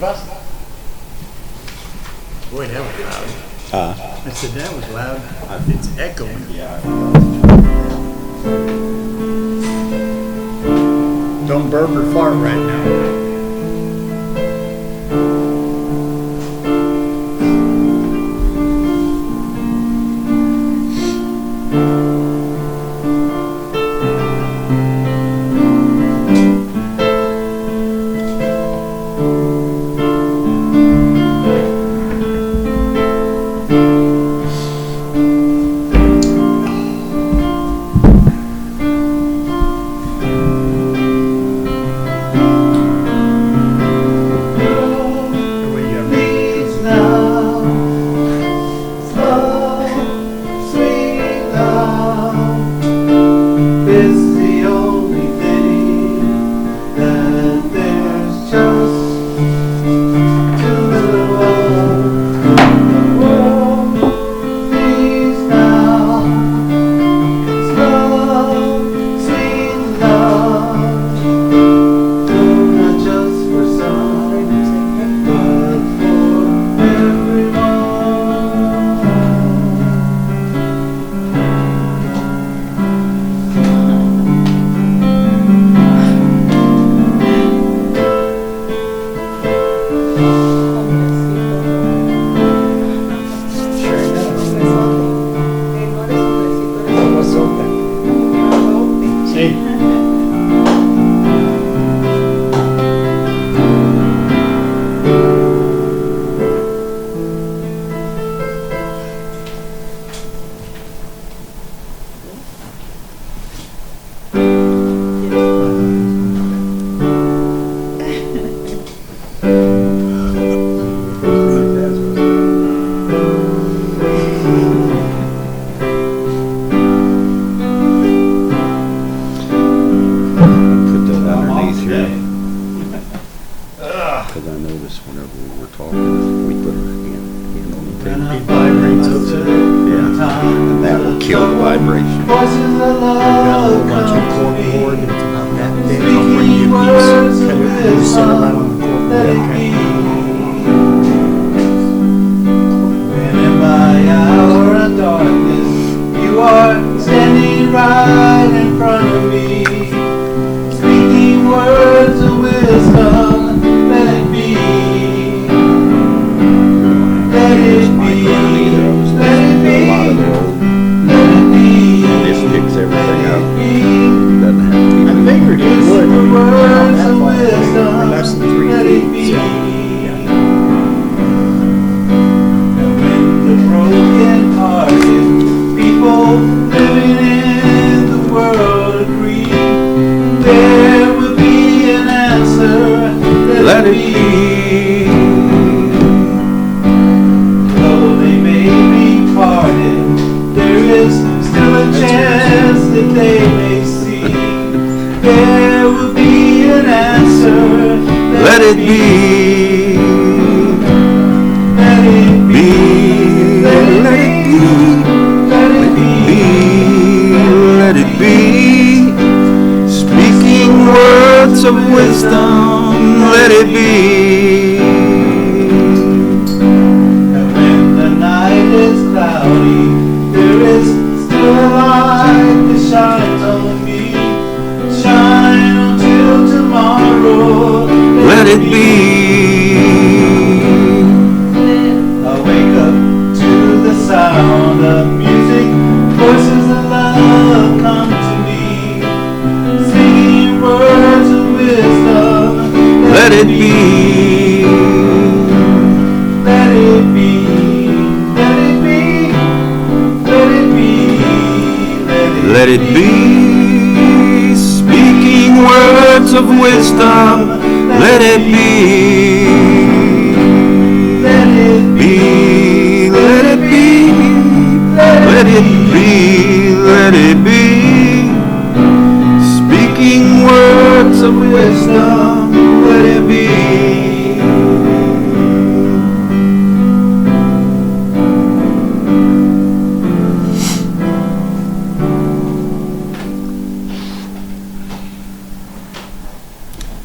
buzzing. Boy, that was loud. I said that was loud. It's echoing. Yeah. Don't burp or fart right now.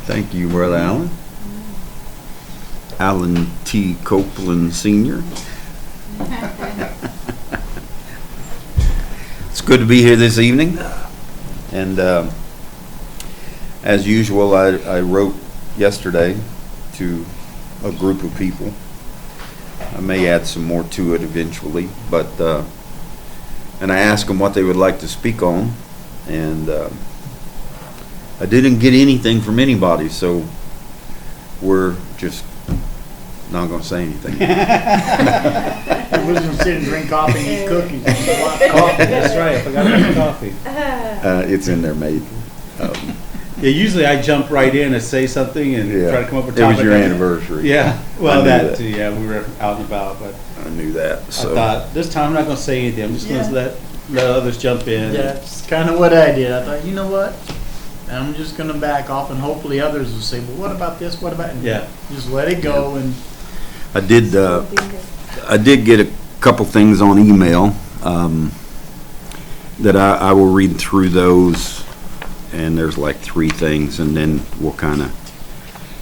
Thank you, Brother Allen. Alan T. Copeland Sr. It's good to be here this evening. And as usual, I wrote yesterday to a group of people. I may add some more to it eventually, but and I asked them what they would like to speak on, and I didn't get anything from anybody, so we're just not going to say anything. We're just going to sit and drink coffee and eat cookies. Coffee, that's right. I forgot about the coffee. It's in there, mate. Yeah, usually I jump right in and say something and try to come up with a topic. It was your anniversary. Yeah, well, that too. Yeah, we were out and about, but I knew that. So I thought this time I'm not going to say anything. I'm just going to let others jump in. Yeah, that's kind of what I did. I thought, you know what? I'm just going to back off, and hopefully others will say, well, what about this? What about... And just let it go. And I did get a couple things on email that I will read through those, and there's like 3 things, and then we'll kind of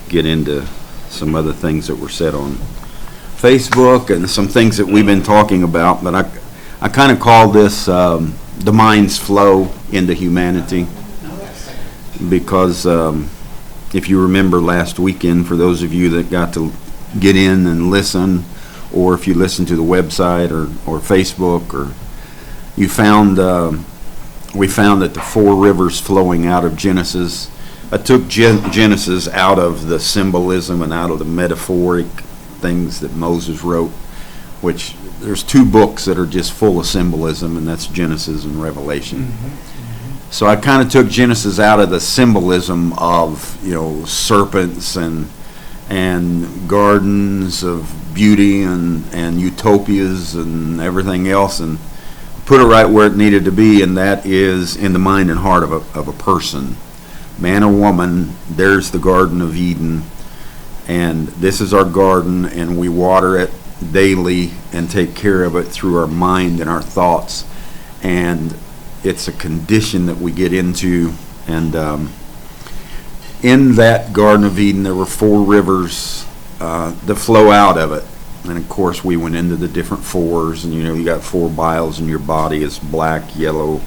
get into some other things that were said on Facebook and some things that we've been talking about. But I kind of call this the mind's flow into humanity, because if you remember last weekend, for those of you that got to get in and listen, or if you listen to the website or Facebook, or you found we found that the 4 rivers flowing out of Genesis, I took Genesis out of the symbolism and out of the metaphoric things that Moses wrote, which there's 2 books that are just full of symbolism, and that's Genesis and Revelation. So I kind of took Genesis out of the symbolism of, serpents and gardens of beauty and utopias and everything else, and put it right where it needed to be, and that is in the mind and heart of a person, man or woman. There's the Garden of Eden, and this is our garden, and we water it daily and take care of it through our mind and our thoughts, and it's a condition that we get into. And in that Garden of Eden, there were 4 rivers that flow out of it. And of course, we went into the different 4s, and you got 4 biles in your body. It's black, yellow,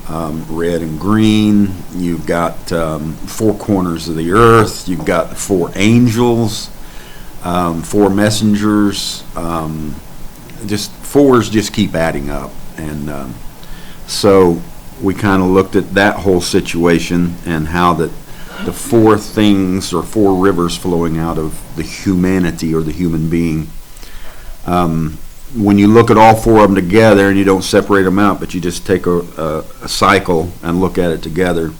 red, and green. You've got 4 corners of the earth. You've got 4 angels, 4 messengers. Just 4s just keep adding up, and so we kind of looked at that whole situation and how that the 4 things or 4 rivers flowing out of the humanity or the human being. When you look at all 4 of them together, and you don't separate them out, but you just take a cycle and look at it together,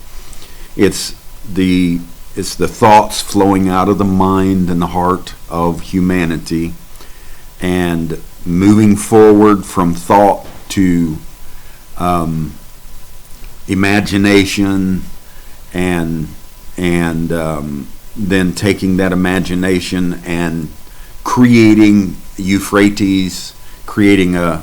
it's the thoughts flowing out of the mind and the heart of humanity, and moving forward from thought to imagination, and then taking that imagination and creating Euphrates, creating the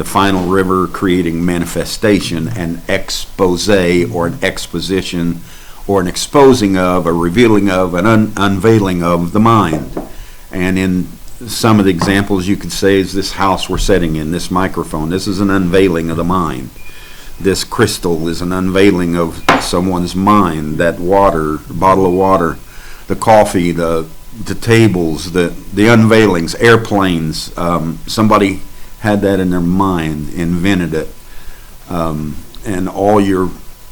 final river, creating manifestation, an expose or an exposition or an exposing of, a revealing of, an unveiling of the mind. And in some of the examples you could say is this house we're sitting in, this microphone, this is an unveiling of the mind. This crystal is an unveiling of someone's mind. That water, the bottle of water, the coffee, the tables, the unveilings, airplanes. Somebody had that in their mind, invented it, and all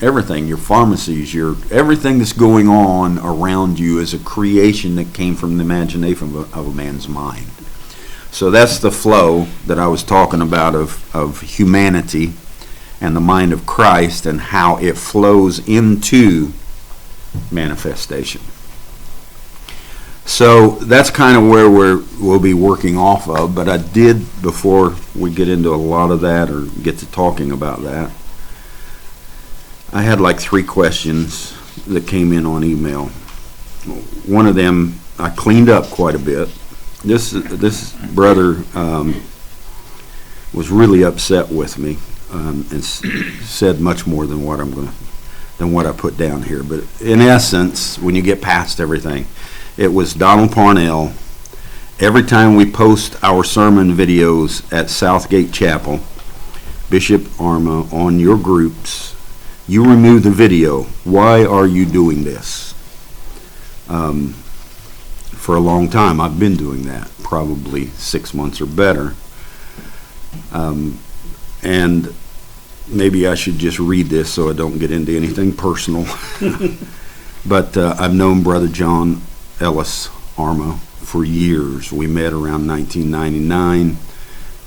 everything, your pharmacies, everything that's going on around you is a creation that came from the imagination of a man's mind. So that's the flow that I was talking about of humanity and the mind of Christ, and how it flows into manifestation. So that's kind of where we'll be working off of. But I did, before we get into a lot of that or get to talking about that, I had like 3 questions that came in on email. One of them I cleaned up quite a bit. This brother was really upset with me. And said much more than what I put down here. But in essence, when you get past everything, it was Donald Parnell. Every time we post our sermon videos at Southgate Chapel, Bishop Arma, on your groups, you remove the video. Why are you doing this? For a long time, I've been doing that, probably 6 months or better. And maybe I should just read this so I don't get into anything personal. But I've known Brother John Ellis Arma for years. We met around 1999,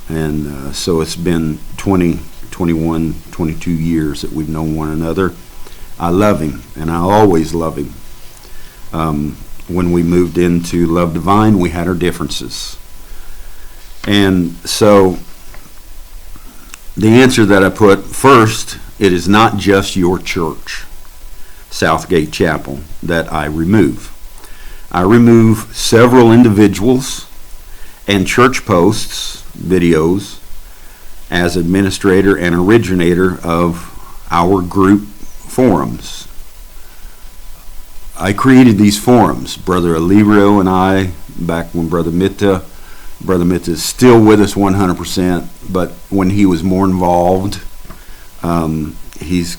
and so it's been 20, 21, 22 years that we've known one another. I love him, and I always love him. When we moved into Love Divine, we had our differences. And so the answer that I put first, it is not just your church, Southgate Chapel, that I remove. I remove several individuals and church posts, videos, as administrator and originator of our group forums. I created these forums, Brother Alivio and I, back when Brother Mitta is still with us 100%, but when he was more involved, he's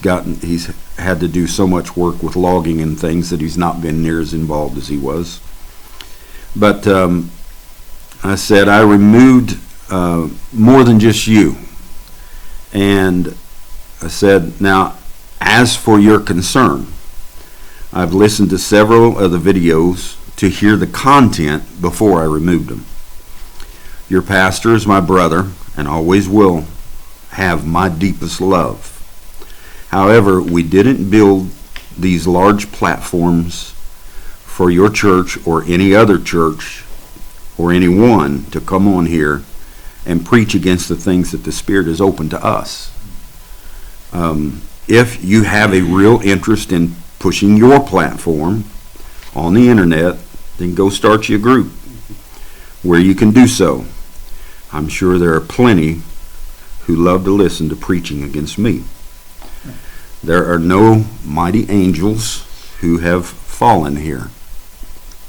had to do so much work with logging and things that he's not been near as involved as he was. But I said I removed more than just you. And I said, now, as for your concern, I've listened to several of the videos to hear the content before I removed them. Your pastor is my brother and always will have my deepest love. However, we didn't build these large platforms for your church or any other church or anyone to come on here and preach against the things that the Spirit has opened to us. If you have a real interest in pushing your platform on the internet, then go start you a group where you can do so. I'm sure there are plenty who love to listen to preaching against me. There are no mighty angels who have fallen here,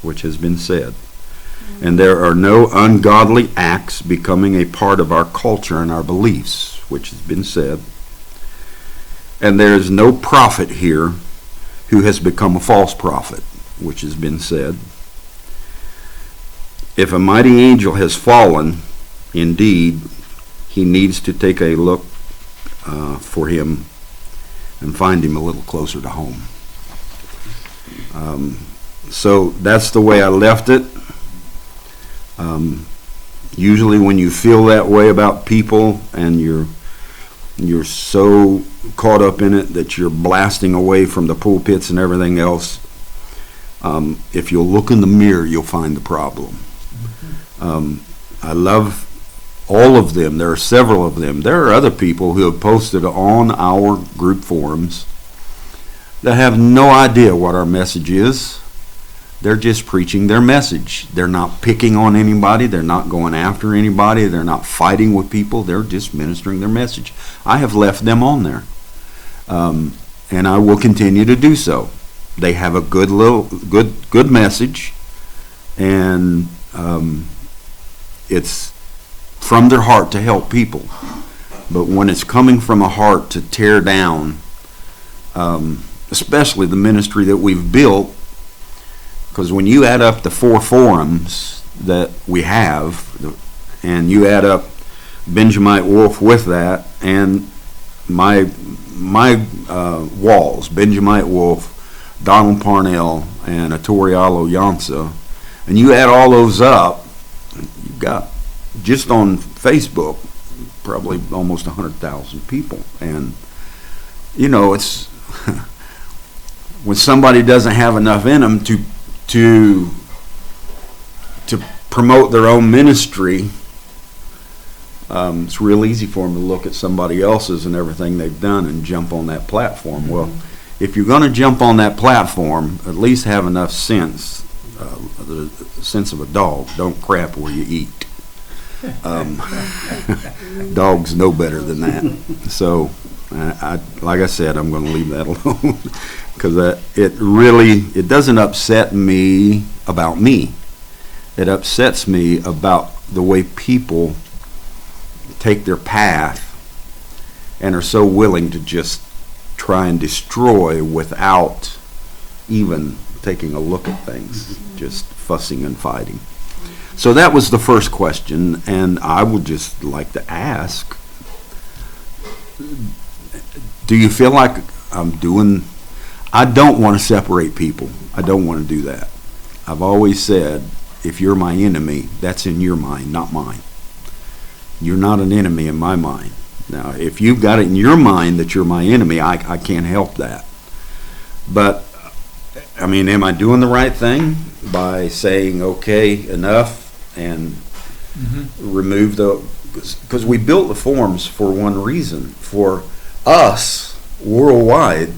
which has been said. And there are no ungodly acts becoming a part of our culture and our beliefs, which has been said. And there is no prophet here who has become a false prophet, which has been said. If a mighty angel has fallen, indeed, he needs to take a look for him and find him a little closer to home. So that's the way I left it. Usually when you feel that way about people and you're so caught up in it that you're blasting away from the pulpits and everything else, if you'll look in the mirror, you'll find the problem. I love all of them. There are several of them. There are other people who have posted on our group forums that have no idea what our message is. They're just preaching their message. They're not picking on anybody. They're not going after anybody. They're not fighting with people. They're just ministering their message. I have left them on there. And I will continue to do so. They have a good message, and it's from their heart to help people. But when it's coming from a heart to tear down, especially the ministry that we've built, because when you add up the 4 forums that we have, and you add up Benjamite Wolf with that, and my walls, Benjamite Wolf, Donald Parnell, and Atorialo Yansa, and you add all those up, you've got, just on Facebook, probably almost 100,000 people. And, you know, it's when somebody doesn't have enough in them to promote their own ministry, it's real easy for them to look at somebody else's and everything they've done and jump on that platform. Mm-hmm. Well, if you're going to jump on that platform, at least have enough sense, the sense of a dog. Don't crap where you eat. Dogs know better than that. So, like I said, I'm going to leave that alone. because it doesn't upset me about me. It upsets me about the way people take their path and are so willing to just try and destroy without even taking a look at things, just fussing and fighting. So that was the first question, and I would just like to ask, do you feel like I don't want to separate people. I don't want to do that. I've always said, if you're my enemy, that's in your mind, not mine. You're not an enemy in my mind. Now, if you've got it in your mind that you're my enemy, I can't help that. But, I mean, am I doing the right thing by saying, okay, enough, and remove because we built the forums for one reason, for us worldwide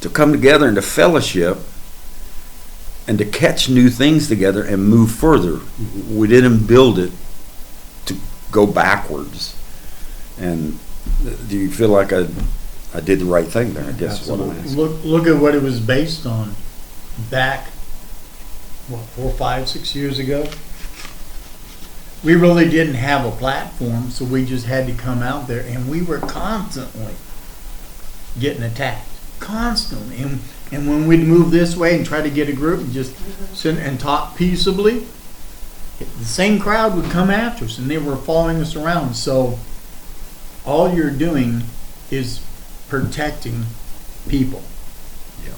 to come together and to fellowship and to catch new things together and move further. We didn't build it to go backwards. And do you feel like I did the right thing there? I guess is what I'm asking. Look at what it was based on back, 4, 5, 6 years ago. We really didn't have a platform, so we just had to come out there, and we were constantly getting attacked. Constantly. And when we'd move this way and try to get a group and just sit and talk peaceably, the same crowd would come after us, and they were following us around. So all you're doing is protecting people. Yeah.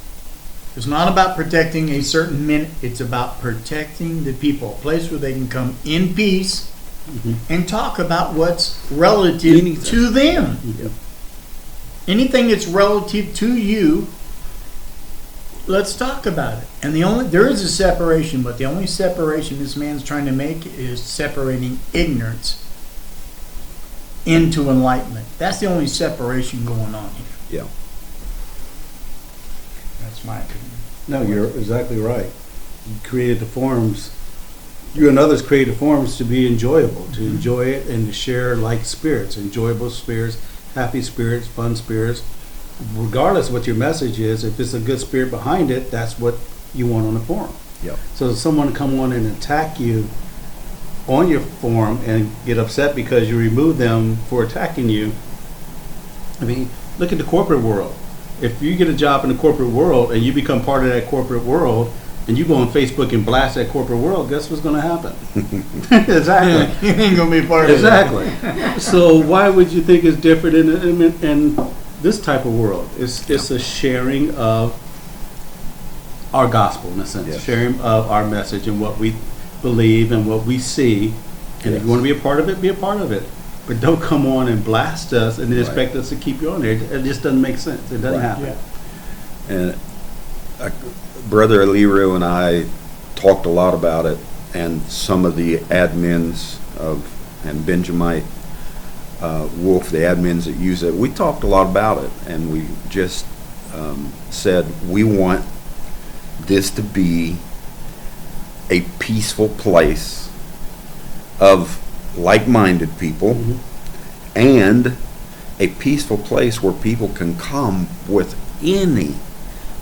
It's not about protecting a certain minute. It's about protecting the people. A place where they can come in peace and talk about what's relative to them. Yeah. Anything that's relative to you, let's talk about it. And there is a separation, but the only separation this man's trying to make is separating ignorance into enlightenment. That's the only separation going on here. Yeah. That's my opinion. No, you're exactly right. You created the forums. You and others created the forums to be enjoyable, to enjoy it and to share like spirits, enjoyable spirits, happy spirits, fun spirits. Regardless of what your message is, if it's a good spirit behind it, that's what you want on the forum. Yep. So if someone come on and attack you on your forum and get upset because you remove them for attacking you, I mean, look at the corporate world. If you get a job in the corporate world and you become part of that corporate world and you go on Facebook and blast that corporate world, guess what's going to happen? Exactly. You ain't going to be part of it. Exactly. So why would you think it's different in this type of world? It's a sharing of our gospel, in a sense, Yes. sharing of our message and what we believe and what we see. And if you want to be a part of it, be a part of it. But don't come on and blast us and then expect us to keep you on there. It just doesn't make sense. It doesn't happen. Yeah. And Brother Aliru and I talked a lot about it, and some of the admins and Benjamite Wolf, the admins that use it, we talked a lot about it, and we just said we want this to be a peaceful place of like-minded people, and a peaceful place where people can come with any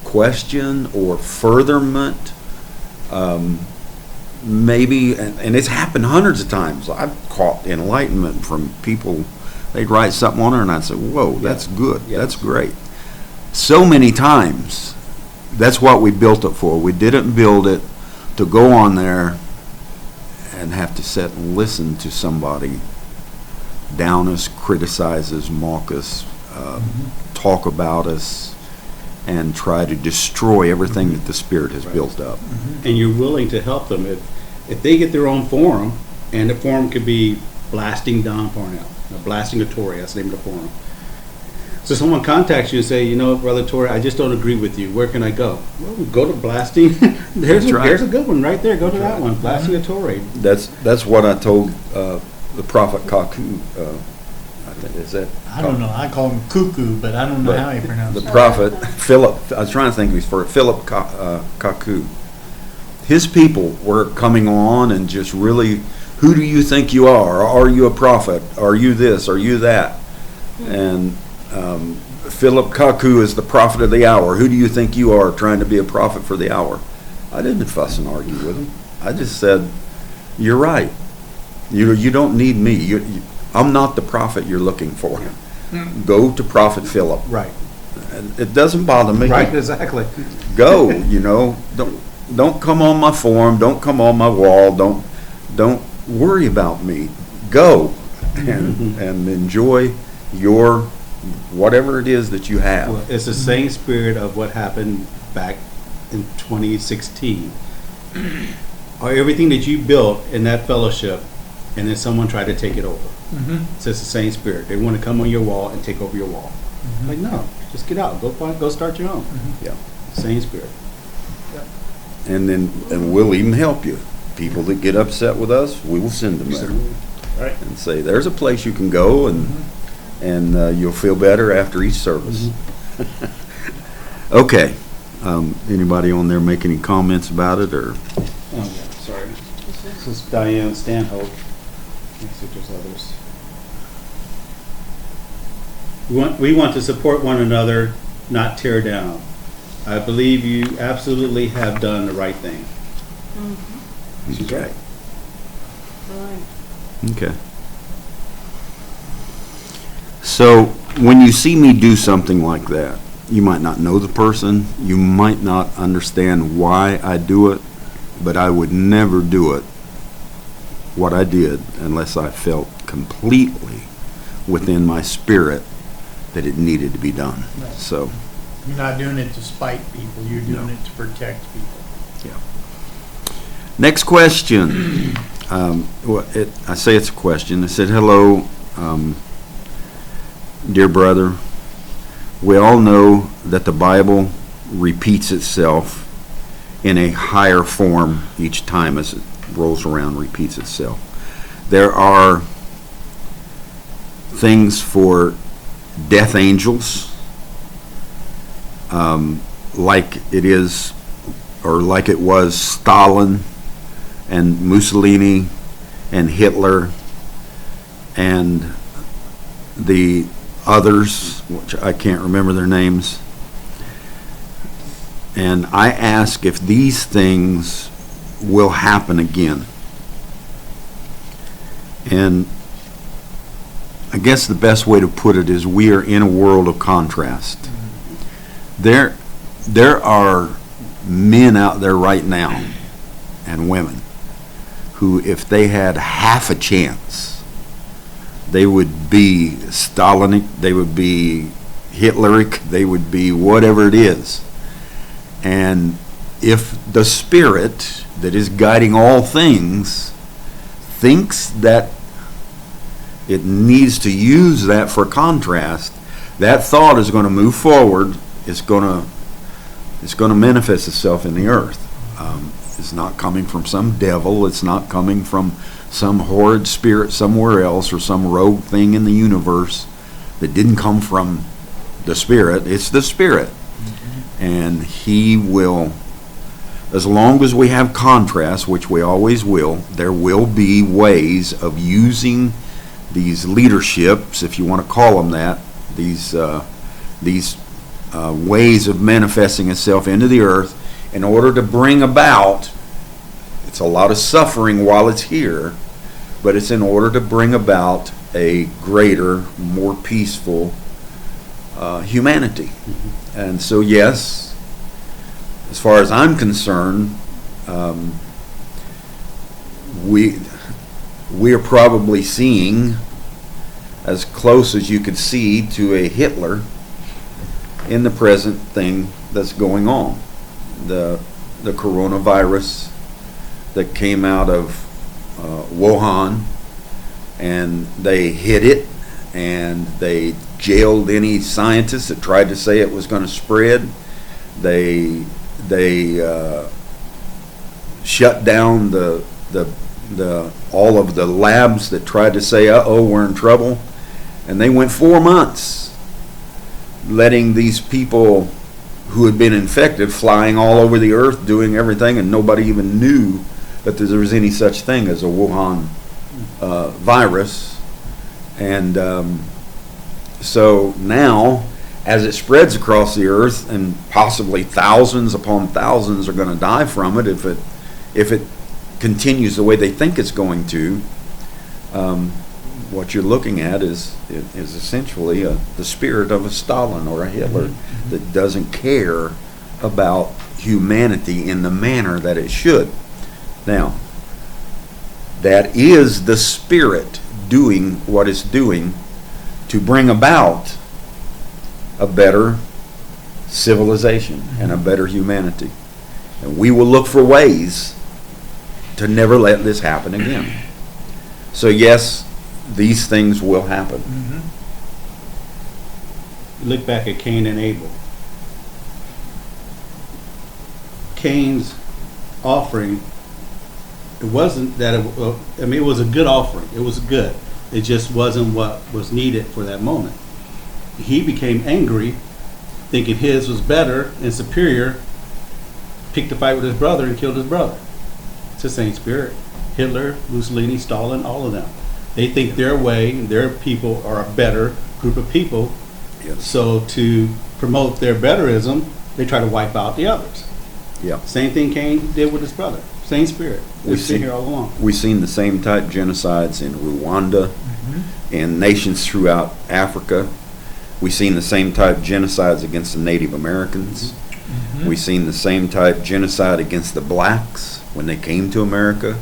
question or furtherment, maybe, and it's happened hundreds of times. I've caught enlightenment from people. They'd write something on there and I'd say, whoa, that's good, that's great. So many times. That's what we built it for. We didn't build it to go on there and have to sit and listen to somebody down us, criticize us, mock us, talk about us, and try to destroy everything that the Spirit has built up. And you're willing to help them. If they get their own forum, and the forum could be blasting Don Parnell, blasting a Tory, that's the name of the forum. So someone contacts you and say, you know, Brother Tory, I just don't agree with you. Where can I go? Well, go to blasting. There's a good one right there. Go to that one, blasting a Tory. That's what I told the prophet Kaku. I think is that. I don't know. I call him Cuckoo, but I don't know how he pronounced it. The prophet Philip. I was trying to think of his first. Philip Kaku. His people were coming on and just really, who do you think you are? Are you a prophet? Are you this? Are you that? And Philip Kaku is the prophet of the hour. Who do you think you are trying to be a prophet for the hour? I didn't fuss and argue with him. I just said, you're right. You don't need me. I'm not the prophet you're looking for. Go to Prophet Philip. Right. And it doesn't bother me. Right, exactly. Go, don't come on my forum, don't come on my wall, don't worry about me. Go and enjoy your whatever it is that you have. Well, it's the same spirit of what happened back in 2016. Or everything that you built in that fellowship, and then someone tried to take it over. It's just the same spirit. They want to come on your wall and take over your wall. Like, no, just get out. Go start your own. Yeah. Same spirit. And we'll even help you. People that get upset with us, we will send them there. Right. And say, there's a place you can go and you'll feel better after each service. Okay. Anybody on there make any comments about it, or? Oh, yeah, sorry. This is Diane Stanhope. Let's see if there's others. We want to support one another, not tear down. I believe you absolutely have done the right thing. She's right. Okay. So when you see me do something like that, you might not know the person, you might not understand why I do it, but I would never do it, what I did, unless I felt completely within my spirit that it needed to be done. Right. So, You're not doing it to spite people, you're doing it to protect people. yeah. Next question. I say it's a question. It said, hello, dear brother. We all know that the Bible repeats itself in a higher form each time as it rolls around, repeats itself. There are things for death angels, like it is, or like it was Stalin and Mussolini and Hitler and the others, which I can't remember their names. And I ask if these things will happen again. And I guess the best way to put it is we are in a world of contrast. There are men out there right now, and women, who if they had half a chance, they would be Stalinic, they would be Hitleric, they would be whatever it is. And if the spirit that is guiding all things thinks that it needs to use that for contrast, that thought is going to move forward. It's going to manifest itself in the earth. It's not coming from some devil. It's not coming from some horrid spirit somewhere else or some rogue thing in the universe that didn't come from the spirit. It's the spirit. And he will, as long as we have contrast, which we always will, there will be ways of using these leaderships, if you want to call them that, these ways of manifesting itself into the earth in order to bring about, it's a lot of suffering while it's here, but it's in order to bring about a greater, more peaceful humanity. And so yes, as far as I'm concerned, we are probably seeing as close as you could see to a Hitler in the present thing that's going on. The coronavirus that came out of Wuhan, and they hid it, and they jailed any scientists that tried to say it was going to spread. They shut down the all of the labs that tried to say, uh-oh, we're in trouble. And they went 4 months letting these people who had been infected flying all over the earth, doing everything, and nobody even knew that there was any such thing as a Wuhan virus. And so now as it spreads across the earth, and possibly thousands upon thousands are going to die from it if it continues the way they think it's going to. What you're looking at is essentially the spirit of a Stalin or a Hitler that doesn't care about humanity in the manner that it should. Now, that is the spirit doing what it's doing to bring about a better civilization and a better humanity. And we will look for ways to never let this happen again. So yes, these things will happen. Look back at Cain and Abel. Cain's offering, it wasn't that it was a good offering. It was good. It just wasn't what was needed for that moment. He became angry, thinking his was better and superior, picked a fight with his brother and killed his brother. It's the same spirit. Hitler, Mussolini, Stalin, all of them. They think their way and their people are a better group of people. Yes. So to promote their betterism, they try to wipe out the others. Yeah. Same thing Cain did with his brother. Same spirit. We've been here all along. We've seen the same type genocides in Rwanda and nations throughout Africa. We've seen the same type genocides against the Native Americans. We've seen the same type genocide against the blacks when they came to America.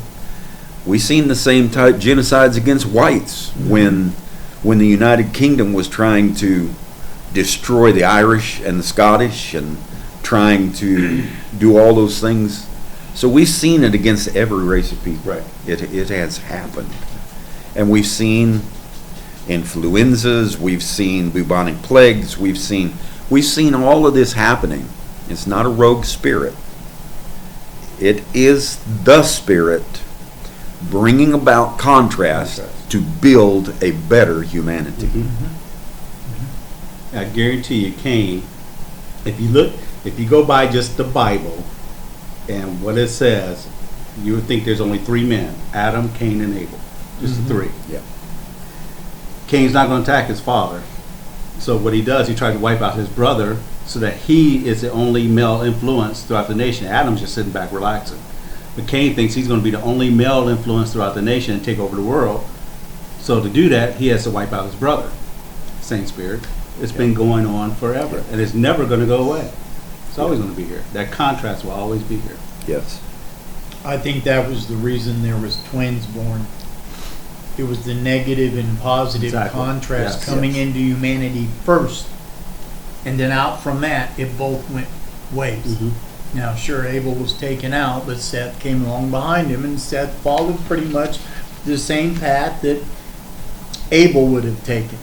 We've seen the same type genocides against whites when the United Kingdom was trying to destroy the Irish and the Scottish and trying to do all those things. So we've seen it against every race of people. Right. It has happened. And we've seen influenzas, we've seen bubonic plagues, we've seen all of this happening. It's not a rogue spirit. It is the spirit bringing about contrast to build a better humanity. I guarantee you, Cain, if you go by just the Bible and what it says, you would think there's only three men: Adam, Cain, and Abel. Just the three. Yeah. Cain's not going to attack his father. So what he does, he tries to wipe out his brother so that he is the only male influence throughout the nation. Adam's just sitting back relaxing. But Cain thinks he's going to be the only male influence throughout the nation and take over the world. So to do that, he has to wipe out his brother. Same spirit. It's been going on forever, and it's never going to go away. It's always going to be here. That contrast will always be here. Yes. I think that was the reason there was twins born. It was the negative and positive Exactly. contrast Yes, coming yes. into humanity first. And then out from that, it both went ways. Now, sure, Abel was taken out, but Seth came along behind him, and Seth followed pretty much the same path that Abel would have taken.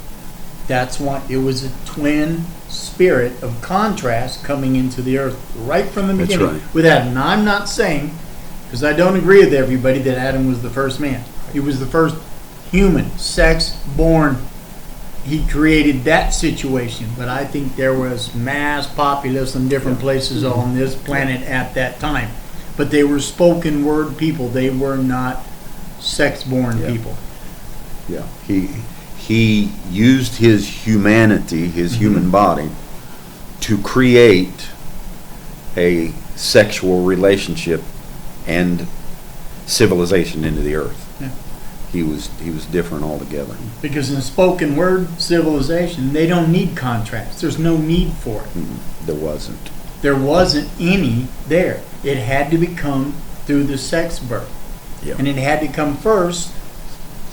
That's why it was a twin spirit of contrast coming into the earth right from the That's beginning right. with Adam. Now, I'm not saying, because I don't agree with everybody, that Adam was the first man. He was the first human, sex-born. He created that situation, but I think there was mass populace in different places on this planet at that time. But they were spoken word people. They were not sex-born Yeah. people. Yeah. He used his humanity, his human body, to create a sexual relationship and civilization into the earth. Yeah. He was different altogether. Because in spoken word civilization, they don't need contrast. There's no need for it. There wasn't. There wasn't any there. It had to become through the sex birth. Yeah. And it had to come first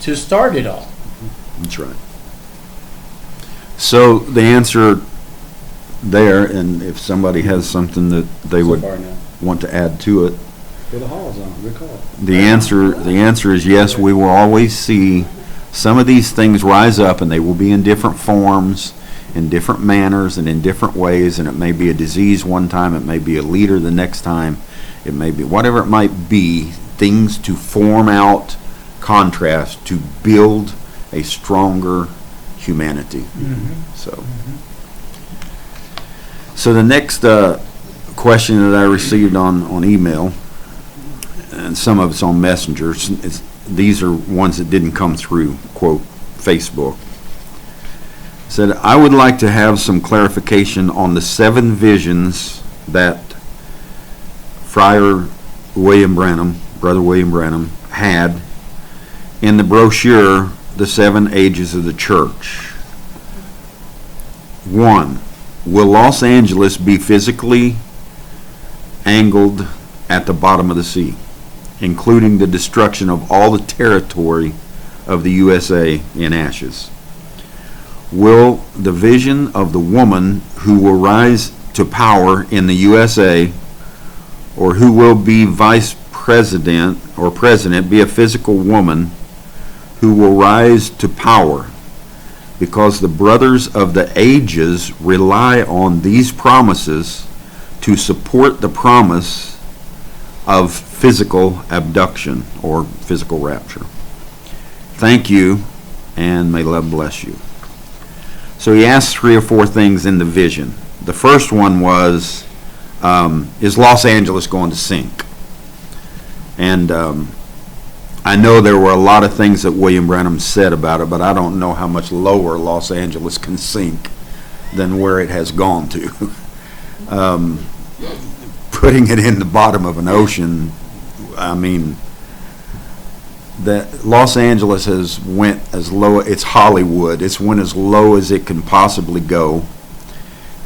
to start it all. That's right. So the answer there, and if somebody has something that they So would far now. want to add to it, For the hall's on. Good call. the answer is yes, we will always see some of these things rise up, and they will be in different forms, in different manners, and in different ways, and it may be a disease one time, it may be a leader the next time, it may be whatever it might be, things to form out contrast to build a stronger humanity. So the next question that I received on email, and some of it's on Messenger, these are ones that didn't come through, quote, Facebook. Said, I would like to have some clarification on the 7 visions that Friar William Branham, Brother William Branham, had in the brochure, The 7 Ages of the Church. 1, will Los Angeles be physically angled at the bottom of the sea, including the destruction of all the territory of the USA in ashes? Will the vision of the woman who will rise to power in the USA, or who will be vice president or president, be a physical woman who will rise to power? Because the brothers of the ages rely on these promises to support the promise of physical abduction or physical rapture. Thank you, and may love bless you. So he asked 3 or 4 things in the vision. The first one was, is Los Angeles going to sink? And I know there were a lot of things that William Branham said about it, but I don't know how much lower Los Angeles can sink than where it has gone to. Putting it in the bottom of an ocean, I mean, that Los Angeles has went as low, it's Hollywood, it's went as low as it can possibly go.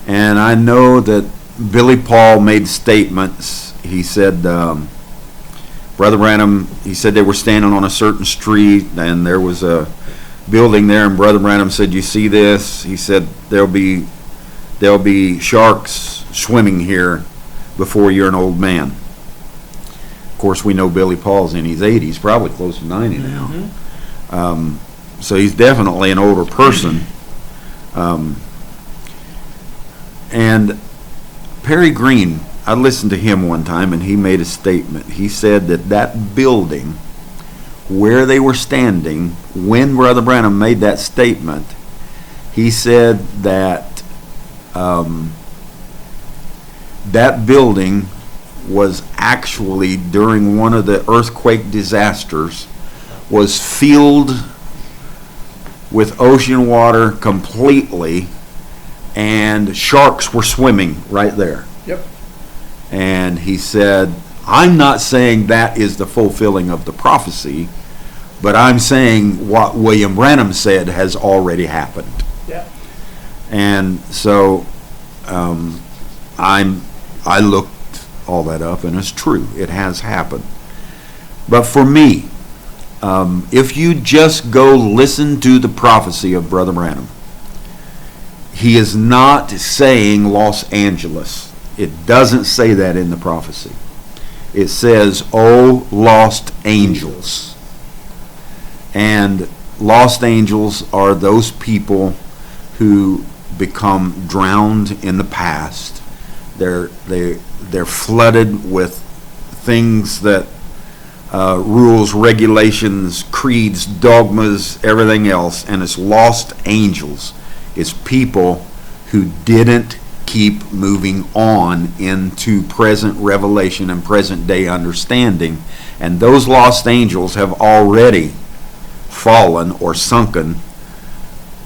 And I know that Billy Paul made statements. He said, Brother Branham, he said they were standing on a certain street and there was a building there, and Brother Branham said, you see this? He said, there'll be sharks swimming here before you're an old man. Of course, we know Billy Paul's in his 80s, probably close to 90 now. Mm-hmm. So he's definitely an older person. And Perry Green, I listened to him one time, and he made a statement. He said that that building where they were standing when Brother Branham made that statement, he said that that building was actually, during one of the earthquake disasters, was filled with ocean water completely, and sharks were swimming right there. Yep. And he said, I'm not saying that is the fulfilling of the prophecy, but I'm saying what William Branham said has already happened. Yeah. And so I looked all that up, and it's true. It has happened. But for me, if you just go listen to the prophecy of Brother Branham, he is not saying Los Angeles. It doesn't say that in the prophecy. It says, "Oh, lost angels." And lost angels are those people who become drowned in the past. They're flooded with things that rules, regulations, creeds, dogmas, everything else, and it's lost angels. It's people who didn't keep moving on into present revelation and present day understanding, and those lost angels have already fallen or sunken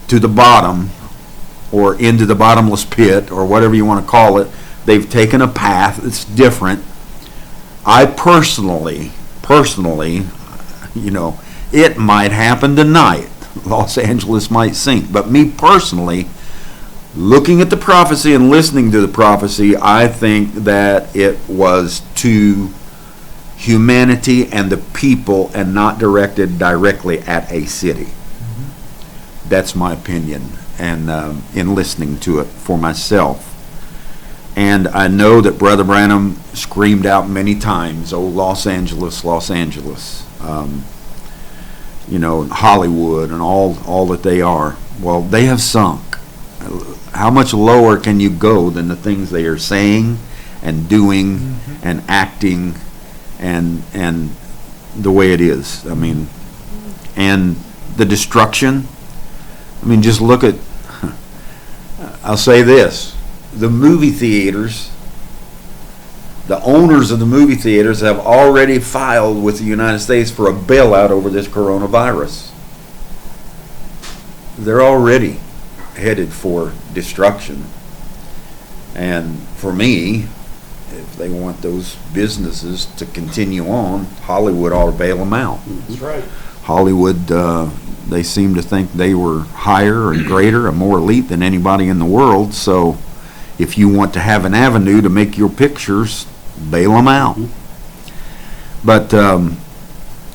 to the bottom or into the bottomless pit or whatever you want to call it. They've taken a path that's different. I personally, it might happen tonight. Los Angeles might sink. But me personally, looking at the prophecy and listening to the prophecy, I think that it was to humanity and the people and not directed directly at a city. Mm-hmm. That's my opinion, and in listening to it for myself. And I know that Brother Branham screamed out many times, "Oh, Los Angeles, Los Angeles," Hollywood and all that they are. Well, they have sunk. How much lower can you go than the things they are saying and doing mm-hmm. and acting and the way it is? I mean, and the destruction. I mean, just look at, I'll say this. The movie theaters, the owners of the movie theaters have already filed with the United States for a bailout over this coronavirus. They're already. headed for destruction. And for me, if they want those businesses to continue on, Hollywood ought to bail them out. That's right. Hollywood, they seem to think they were higher and greater and more elite than anybody in the world. So if you want to have an avenue to make your pictures, bail them out. But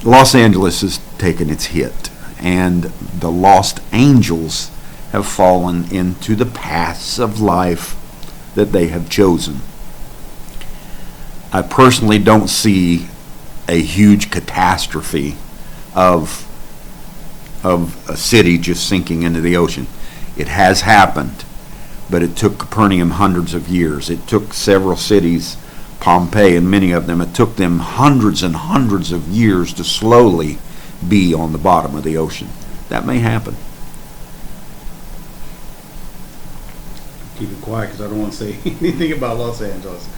Los Angeles has taken its hit, and the lost angels have fallen into the paths of life that they have chosen. I personally don't see a huge catastrophe of a city just sinking into the ocean. It has happened, but it took Capernaum hundreds of years. It took several cities, Pompeii and many of them, it took them hundreds and hundreds of years to slowly be on the bottom of the ocean. That may happen. Keep it quiet because I don't want to say anything about Los Angeles.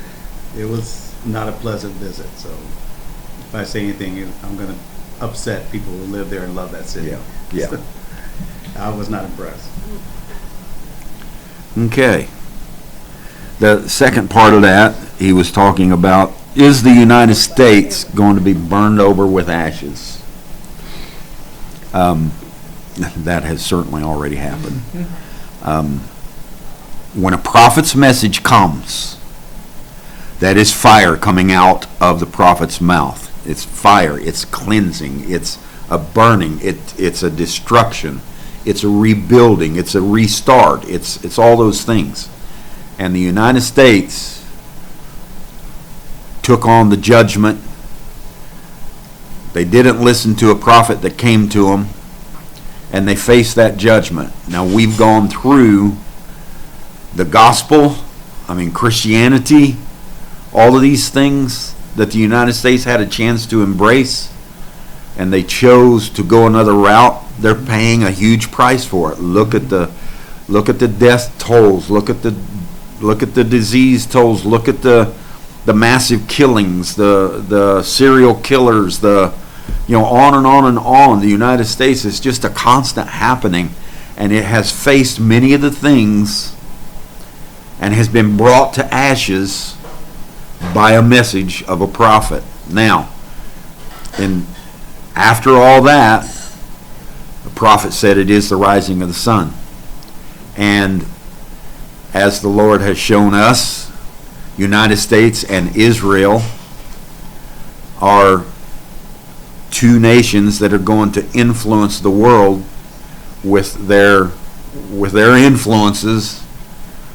It was not a pleasant visit, so if I say anything, I'm going to upset people who live there and love that city. Yeah. I was not impressed. Okay. The second part of that, he was talking about, is the United States going to be burned over with ashes? That has certainly already happened. When a prophet's message comes, that is fire coming out of the prophet's mouth. It's fire, it's cleansing, it's a burning, it's a destruction, it's a rebuilding, it's a restart, it's all those things. And the United States took on the judgment. They didn't listen to a prophet that came to them, and they faced that judgment. Now we've gone through the gospel, Christianity, all of these things that the United States had a chance to embrace, and they chose to go another route. They're paying a huge price for it. Look at the death tolls. Look at the disease tolls. Look at the massive killings, the serial killers, on and on and on. The United States is just a constant happening, and it has faced many of the things and has been brought to ashes by a message of a prophet. Now, after all that, the prophet said it is the rising of the sun. And as the Lord has shown us, United States and Israel are two nations that are going to influence the world with their influences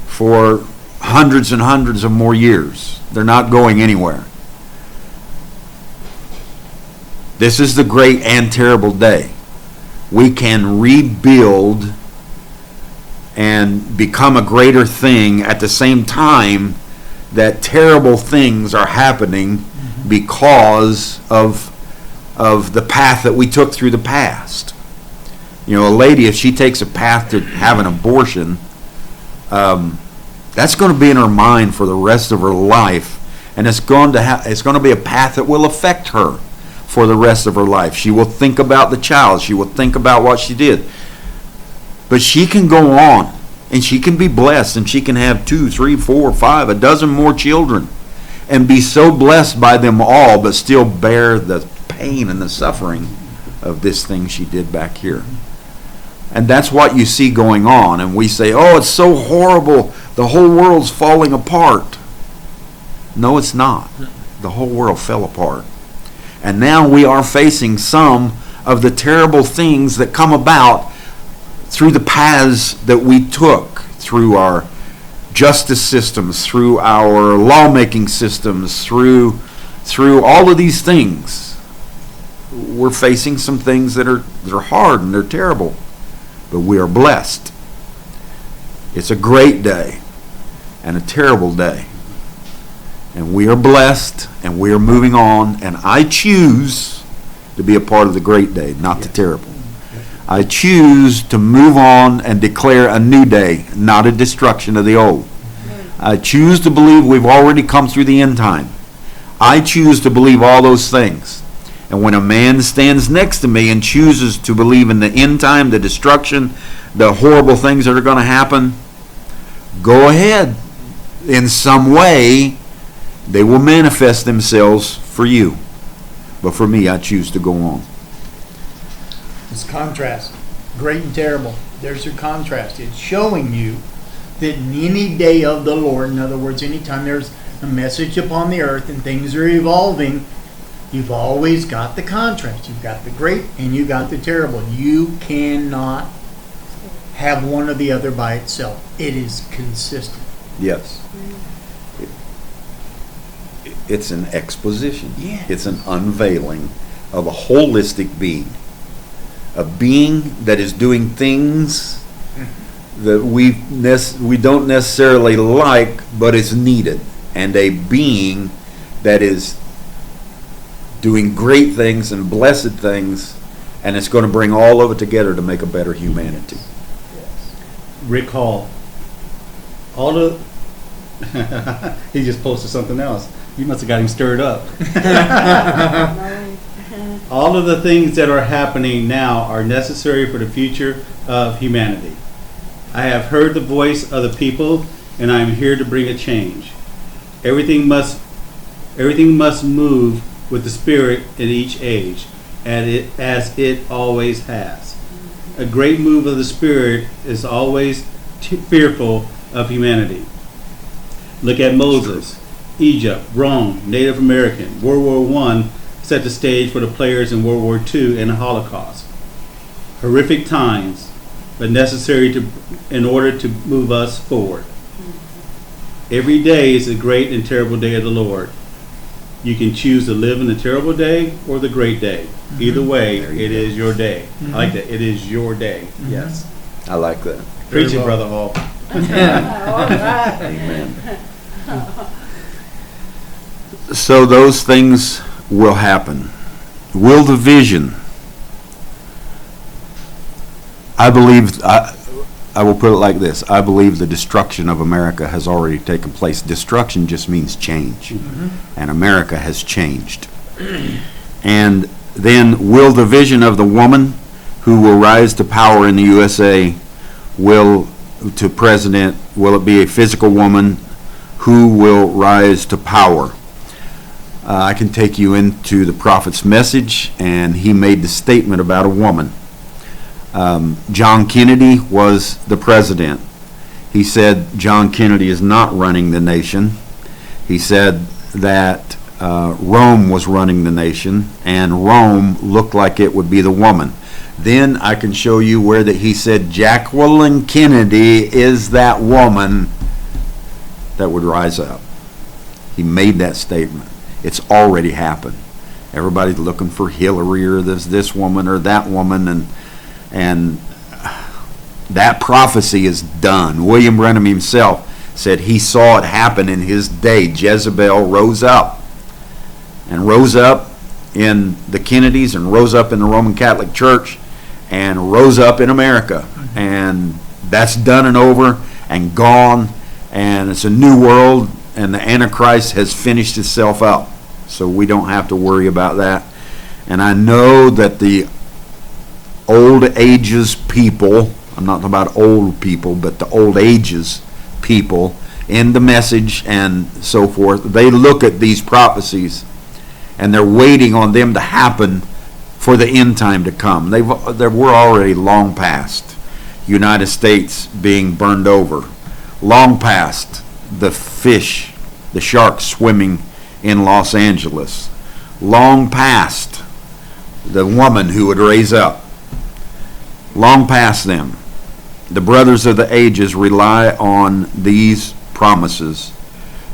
for hundreds and hundreds of more years. They're not going anywhere. This is the great and terrible day. We can rebuild and become a greater thing at the same time that terrible things are happening because of the path that we took through the past. A lady, if she takes a path to have an abortion, that's going to be in her mind for the rest of her life, and it's going to be a path that will affect her for the rest of her life. She will think about the child. She will think about what she did. But she can go on, and she can be blessed, and she can have 2, 3, 4, 5, a dozen more children, and be so blessed by them all, but still bear the pain and the suffering of this thing she did back here. And that's what you see going on. And we say, oh, it's so horrible. The whole world's falling apart. No, it's not. The whole world fell apart. And now we are facing some of the terrible things that come about through the paths that we took, through our justice systems, through our lawmaking systems, through all of these things. We're facing some things that are hard and they're terrible. But we are blessed. It's a great day and a terrible day. And we are blessed and we are moving on. And I choose to be a part of the great day, not the terrible. I choose to move on and declare a new day, not a destruction of the old. I choose to believe we've already come through the end time. I choose to believe all those things. And when a man stands next to me and chooses to believe in the end time, the destruction, the horrible things that are going to happen, go ahead. In some way, they will manifest themselves for you. But for me, I choose to go on. It's contrast. Great and terrible. There's your contrast. It's showing you that in any day of the Lord, in other words, anytime there's a message upon the earth and things are evolving, you've always got the contrast. You've got the great and you got the terrible. You cannot have one or the other by itself. It is consistent. Yes. It's an exposition. Yeah. It's an unveiling of a holistic being. A being that is doing things that we don't necessarily like, but it's needed. And a being that is doing great things and blessed things, and it's going to bring all of it together to make a better humanity. Recall, all the he just posted something else. You must have got him stirred up. All of the things that are happening now are necessary for the future of humanity. I have heard the voice of the people, and I am here to bring a change. Everything must move with the Spirit in each age, as it always has. A great move of the Spirit is always fearful of humanity. Look at Moses, Egypt, Rome, Native American, World War I set the stage for the players in World War II and the Holocaust. Horrific times, but necessary in order to move us forward. Every day is a great and terrible day of the Lord. You can choose to live in the terrible day or the great day. Mm-hmm. Either way, it is your day. Mm-hmm. I like that. It is your day. Mm-hmm. Yes. I like that. Preach it, Brother Hall. All right. Amen. So those things will happen. Will the vision? I believe, I will put it like this. I believe the destruction of America has already taken place. Destruction just means change. Mm-hmm. And America has changed. And then will the vision of the woman who will rise to power in the USA to president, will it be a physical woman who will rise to power? I can take you into the prophet's message, and he made the statement about a woman. John Kennedy was the president. He said John Kennedy is not running the nation. He said that Rome was running the nation, and Rome looked like it would be the woman. Then I can show you where that he said Jacqueline Kennedy is that woman that would rise up. He made that statement. It's already happened. Everybody's looking for Hillary or this woman or that woman, and that prophecy is done. William Brennan himself said he saw it happen in his day. Jezebel rose up in the Kennedys and rose up in the Roman Catholic Church and rose up in America. Mm-hmm. And that's done and over and gone, and it's a new world, and the Antichrist has finished itself up. So we don't have to worry about that. And I know that the old ages people, I'm not talking about old people, but the old ages people in the message and so forth, they look at these prophecies and they're waiting on them to happen for the end time to come. We're already long past United States being burned over, long past the sharks swimming in Los Angeles, long past the woman who would raise up, long past them. The brothers of the ages rely on these promises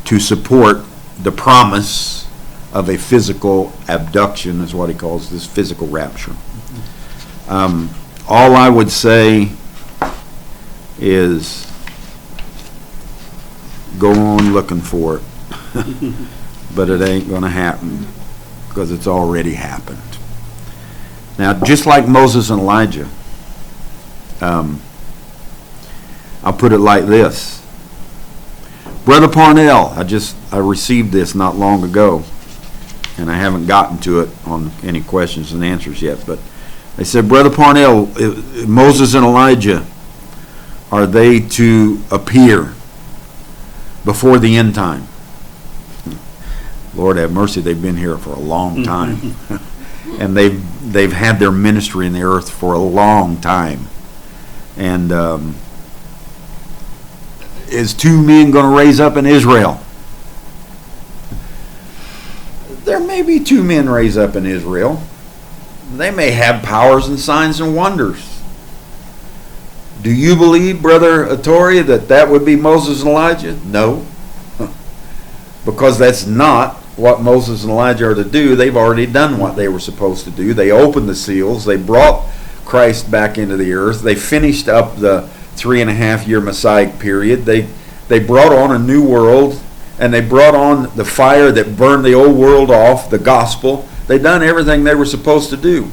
to support the promise of a physical abduction, is what he calls this, physical rapture. All I would say is go on looking for it. But it ain't going to happen because it's already happened. Now, just like Moses and Elijah, I'll put it like this. Brother Parnell, I received this not long ago. and I haven't gotten to it on any questions and answers yet, but they said, Brother Parnell, Moses and Elijah, are they to appear before the end time? Lord have mercy, they've been here for a long time. And they've had their ministry in the earth for a long time. And is two men going to raise up in Israel? There may be two men raise up in Israel. They may have powers and signs and wonders. Do you believe, Brother Atori, that would be Moses and Elijah? No. Because that's not what Moses and Elijah are to do. They've already done what they were supposed to do. They opened the seals. They brought Christ back into the earth. They finished up the 3.5-year Messiah period. They brought on a new world, and they brought on the fire that burned the old world off, the gospel. They done everything they were supposed to do.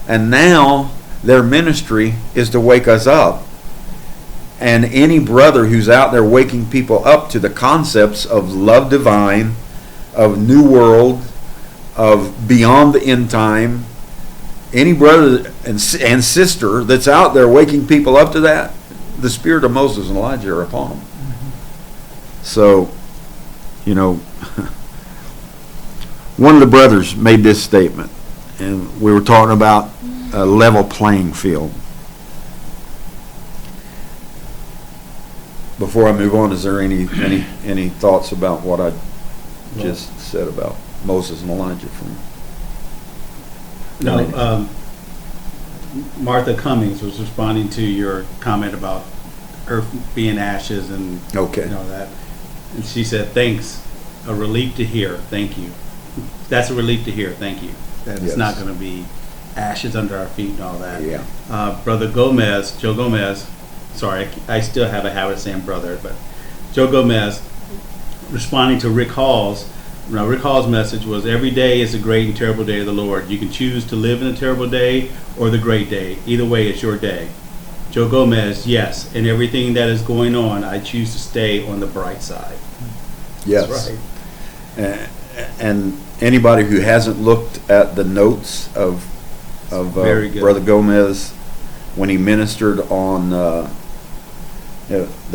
And now their ministry is to wake us up. And any brother who's out there waking people up to the concepts of love divine, of new world, of beyond the end time, any brother and sister that's out there waking people up to that, the spirit of Moses and Elijah are upon them. So, you know, one of the brothers made this statement, and we were talking about a level playing field. Before I move on, is there any thoughts about what I just said about Moses and Elijah? No, Martha Cummings was responding to your comment about earth being ashes and Okay. you know that, and she said, "Thanks, a relief to hear. Thank you." That's a relief to hear. Thank you. That Yes. it's not going to be ashes under our feet and all that. Yeah. Brother Gomez, Joe Gomez. Sorry, I still have a habit of saying brother, but Joe Gomez responding to Rick Hall's. Now, Rick Hall's message was, every day is a great and terrible day of the Lord. You can choose to live in a terrible day or the great day. Either way, it's your day. Joe Gomez, yes, in everything that is going on, I choose to stay on the bright side. Yes. That's right. And anybody who hasn't looked at the notes of Very good. Brother Gomez when he ministered on the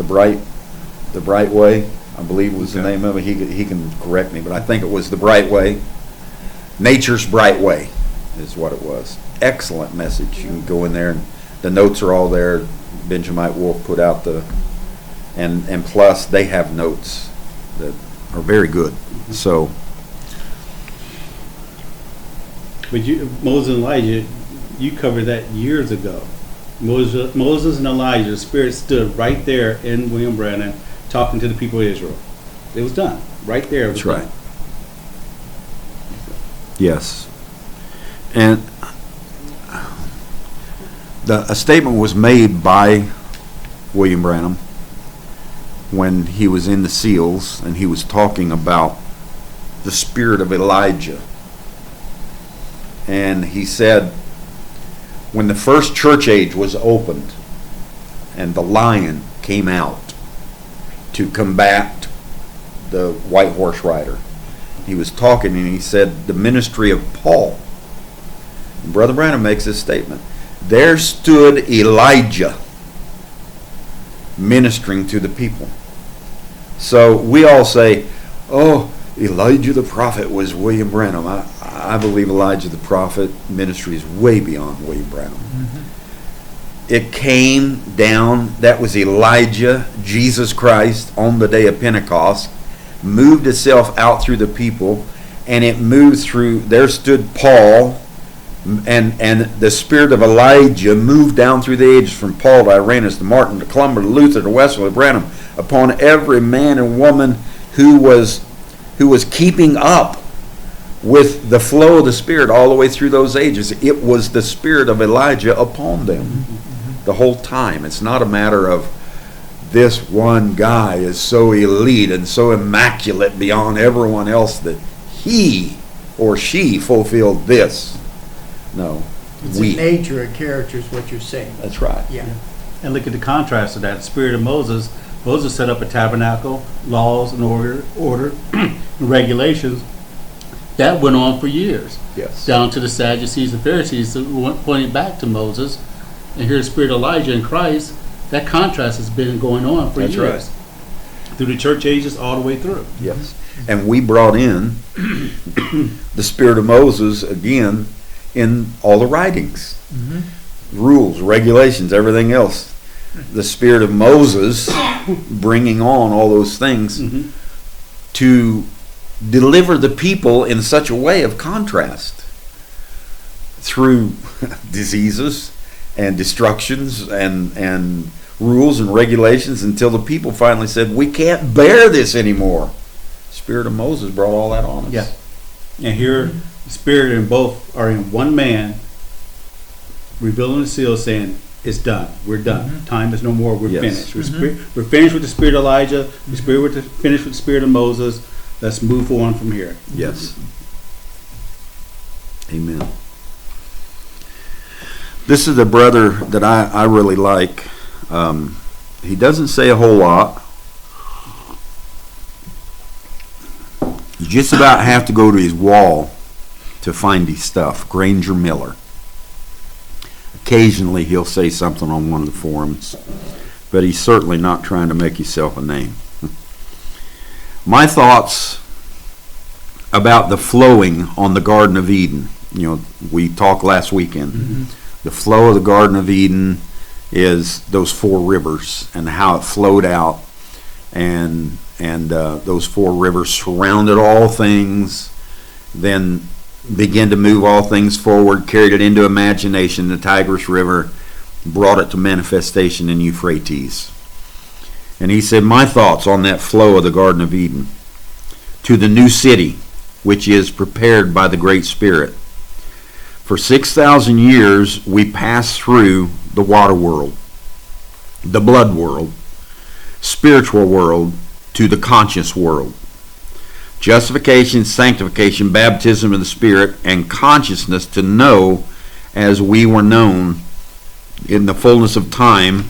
Bright Way, I believe was the Okay. name of it. He can correct me, but I think it was the Bright Way. Nature's Bright Way is what it was. Excellent message. You can go in there, and the notes are all there. Benjamite Wolf put out and plus they have notes that are very good. So. But Moses and Elijah, you covered that years ago. Moses and Elijah, the Spirit stood right there in William Brennan talking to the people of Israel. It was done. Right there. It was That's right. done. Yes. And a statement was made by William Branham when he was in the SEALs, and he was talking about the spirit of Elijah. And he said, when the first church age was opened and the lion came out to combat the white horse rider, he was talking and he said, the ministry of Paul. And Brother Branham makes this statement. There stood Elijah ministering to the people. So we all say, oh, Elijah the prophet was William Branham. I believe Elijah the prophet ministry is way beyond William Branham. Mm-hmm. It came down, that was Elijah, Jesus Christ, on the day of Pentecost, moved itself out through the people, and it moved through, there stood Paul, and the spirit of Elijah moved down through the ages from Paul to Irenaeus to Martin to Columba to Luther to Wesley to Branham upon every man and woman who was keeping up with the flow of the Spirit all the way through those ages. It was the spirit of Elijah upon them the whole time. It's not a matter of this one guy is so elite and so immaculate beyond everyone else that he or she fulfilled this. No. It's a nature, a character is what you're saying. That's right. Yeah. And look at the contrast of that. The spirit of Moses. Moses set up a tabernacle, laws and order and regulations. That went on for years, Yes. down to the Sadducees and Pharisees that pointed back to Moses. And here the spirit of Elijah in Christ, that contrast has been going on for That's years. Through the church ages all the way through. Yes. And we brought in the spirit of Moses again in all the writings. Rules, regulations, everything else. The spirit of Moses bringing on all those things to deliver the people in such a way of contrast through diseases and destructions and rules and regulations until the people finally said, we can't bear this anymore. Spirit of Moses brought all that on us. Yeah. And here, the spirit and both are in one man, revealing the seal, saying, it's done. We're done. Time is no more. We're Yes. finished. We're finished with the spirit of Elijah. We're finished with the spirit of Moses. Let's move on from here. Yes. Amen. This is a brother that I really like. He doesn't say a whole lot. You just about have to go to his wall to find his stuff. Granger Miller. Occasionally he'll say something on one of the forums, but he's certainly not trying to make himself a name. My thoughts about the flowing on the Garden of Eden. You know, we talked last weekend. The flow of the Garden of Eden is those four rivers and how it flowed out, and those four rivers surrounded all things, then began to move all things forward, carried it into imagination. The Tigris River brought it to manifestation in Euphrates. And he said, my thoughts on that flow of the Garden of Eden to the new city, which is prepared by the Great Spirit. For 6,000 years, we passed through the water world, the blood world, spiritual world, to the conscious world. Justification, sanctification, baptism of the Spirit, and consciousness to know as we were known in the fullness of time,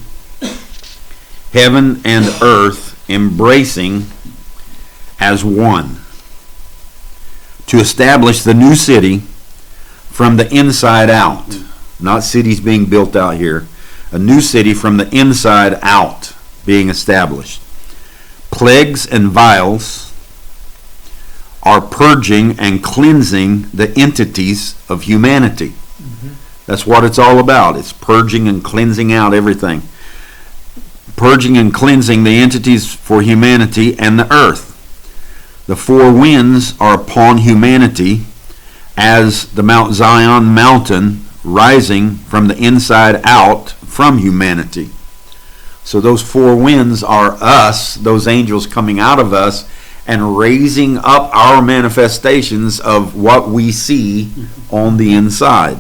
heaven and earth embracing as one. To establish the new city from the inside out. Not cities being built out here. A new city from the inside out being established. Plagues and vials are purging and cleansing the entities of humanity. That's what it's all about. It's purging and cleansing out everything. Purging and cleansing the entities for humanity and the earth. The four winds are upon humanity as the Mount Zion mountain rising from the inside out from humanity. So those four winds are us, those angels coming out of us and raising up our manifestations of what we see on the inside.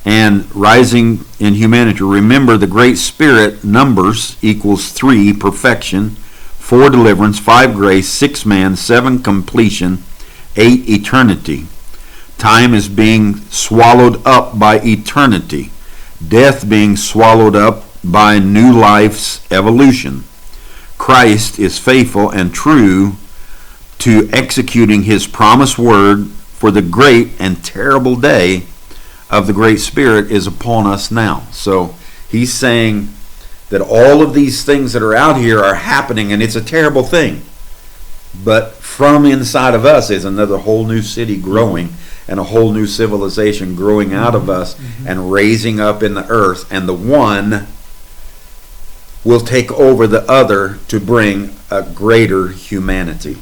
And rising in humanity. Remember, the Great Spirit, numbers equals 3, perfection, 4, deliverance, 5, grace, 6, man, 7, completion, 8, eternity. Time is being swallowed up by eternity. Death being swallowed up by new life's evolution. Christ is faithful and true to executing his promised word, for the great and terrible day of the Great Spirit is upon us now. So he's saying that all of these things that are out here are happening, and it's a terrible thing. But from inside of us is another whole new city growing, and a whole new civilization growing out of us and raising up in the earth, and the one will take over the other to bring a greater humanity.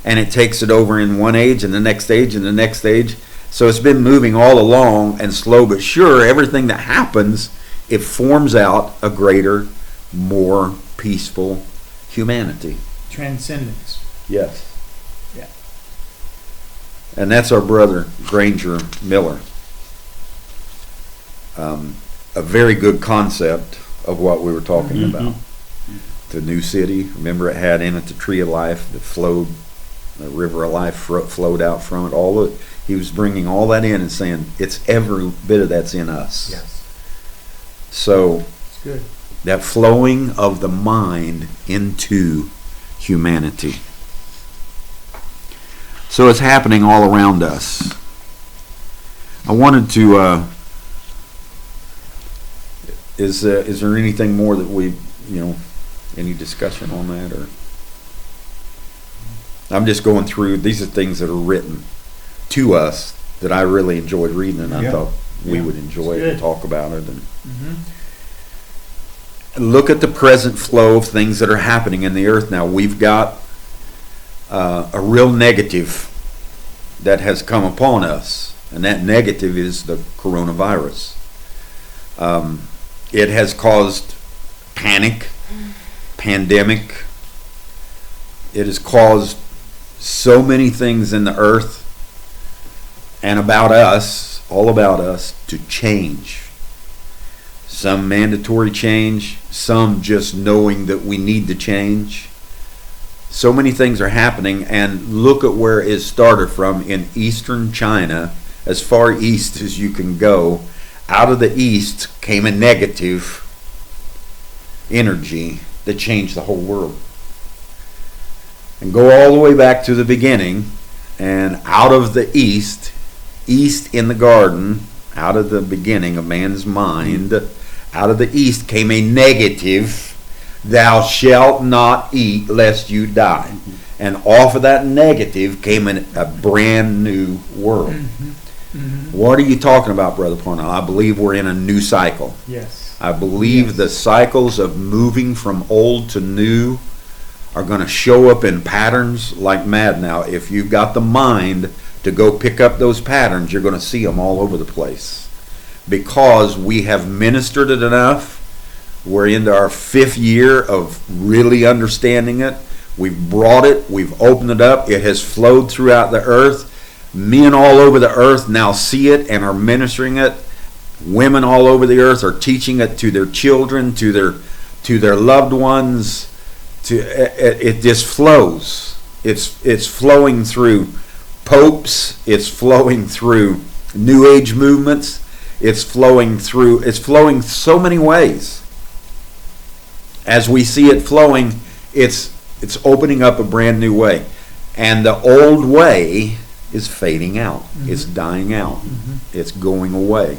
And it takes it over in one age and the next age and the next age. So it's been moving all along, and slow but sure, everything that happens, it forms out a greater, more peaceful humanity. Transcendence. Yes. Yeah. And that's our brother, Granger Miller. A very good concept of what we were talking about. The new city, remember, it had in it the tree of life that flowed, the river of life flowed out from it. He was bringing all that in and saying, it's every bit of that's in us. Yes. So, It's good. that flowing of the mind into humanity. So it's happening all around us. I wanted to, is there anything more that we, any discussion on that, or? I'm just going through, these are things that are written to us that I really enjoyed reading, and I Yeah. thought we Yeah. would enjoy It's it and good. talk about it. And Mhm. look at the present flow of things that are happening in the earth now. We've got a real negative that has come upon us, and that negative is the coronavirus. It has caused panic, pandemic. It has caused so many things in the earth and about us, all about us, to change. Some mandatory change, some just knowing that we need to change. So many things are happening, and look at where it started from in eastern China, as far east as you can go. Out of the east came a negative energy that changed the whole world. And go all the way back to the beginning, and out of the east in the garden, out of the beginning of man's mind, out of the east came a negative, thou shalt not eat lest you die. And off of that negative came a brand new world. What are you talking about, Brother Poni? I believe we're in a new cycle. Yes. I believe Yes. the cycles of moving from old to new are going to show up in patterns like mad now. If you've got the mind to go pick up those patterns, you're going to see them all over the place. Because we have ministered it enough. We're into our 5th year of really understanding it. We've brought it. We've opened it up. It has flowed throughout the earth. Men all over the earth now see it and are ministering it. Women all over the earth are teaching it to their children, to their loved ones. It just flows. It's flowing through popes. It's flowing through New Age movements. It's flowing so many ways. As we see it flowing, it's opening up a brand new way. And the old way is fading out. It's dying out. It's going away.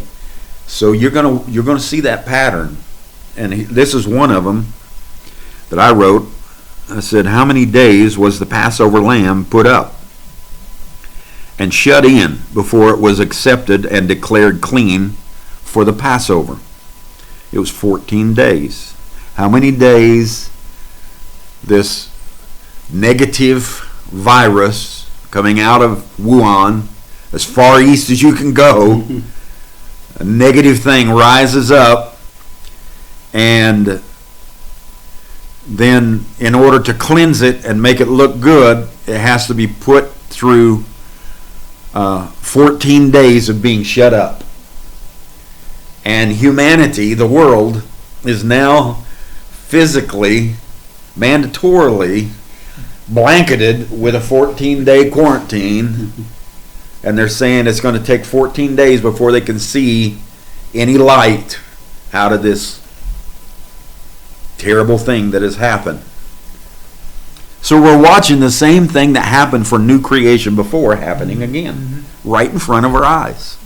So you're gonna see that pattern. And this is one of them that I wrote. I said, how many days was the Passover lamb put up and shut in before it was accepted and declared clean for the Passover? It was 14 days. How many days this negative virus coming out of Wuhan, as far east as you can go, a negative thing rises up, and then in order to cleanse it and make it look good, it has to be put through 14 days of being shut up. And humanity, the world, is now physically, mandatorily blanketed with a 14-day quarantine. And they're saying it's going to take 14 days before they can see any light out of this terrible thing that has happened. So we're watching the same thing that happened for new creation before happening again, right in front of our eyes.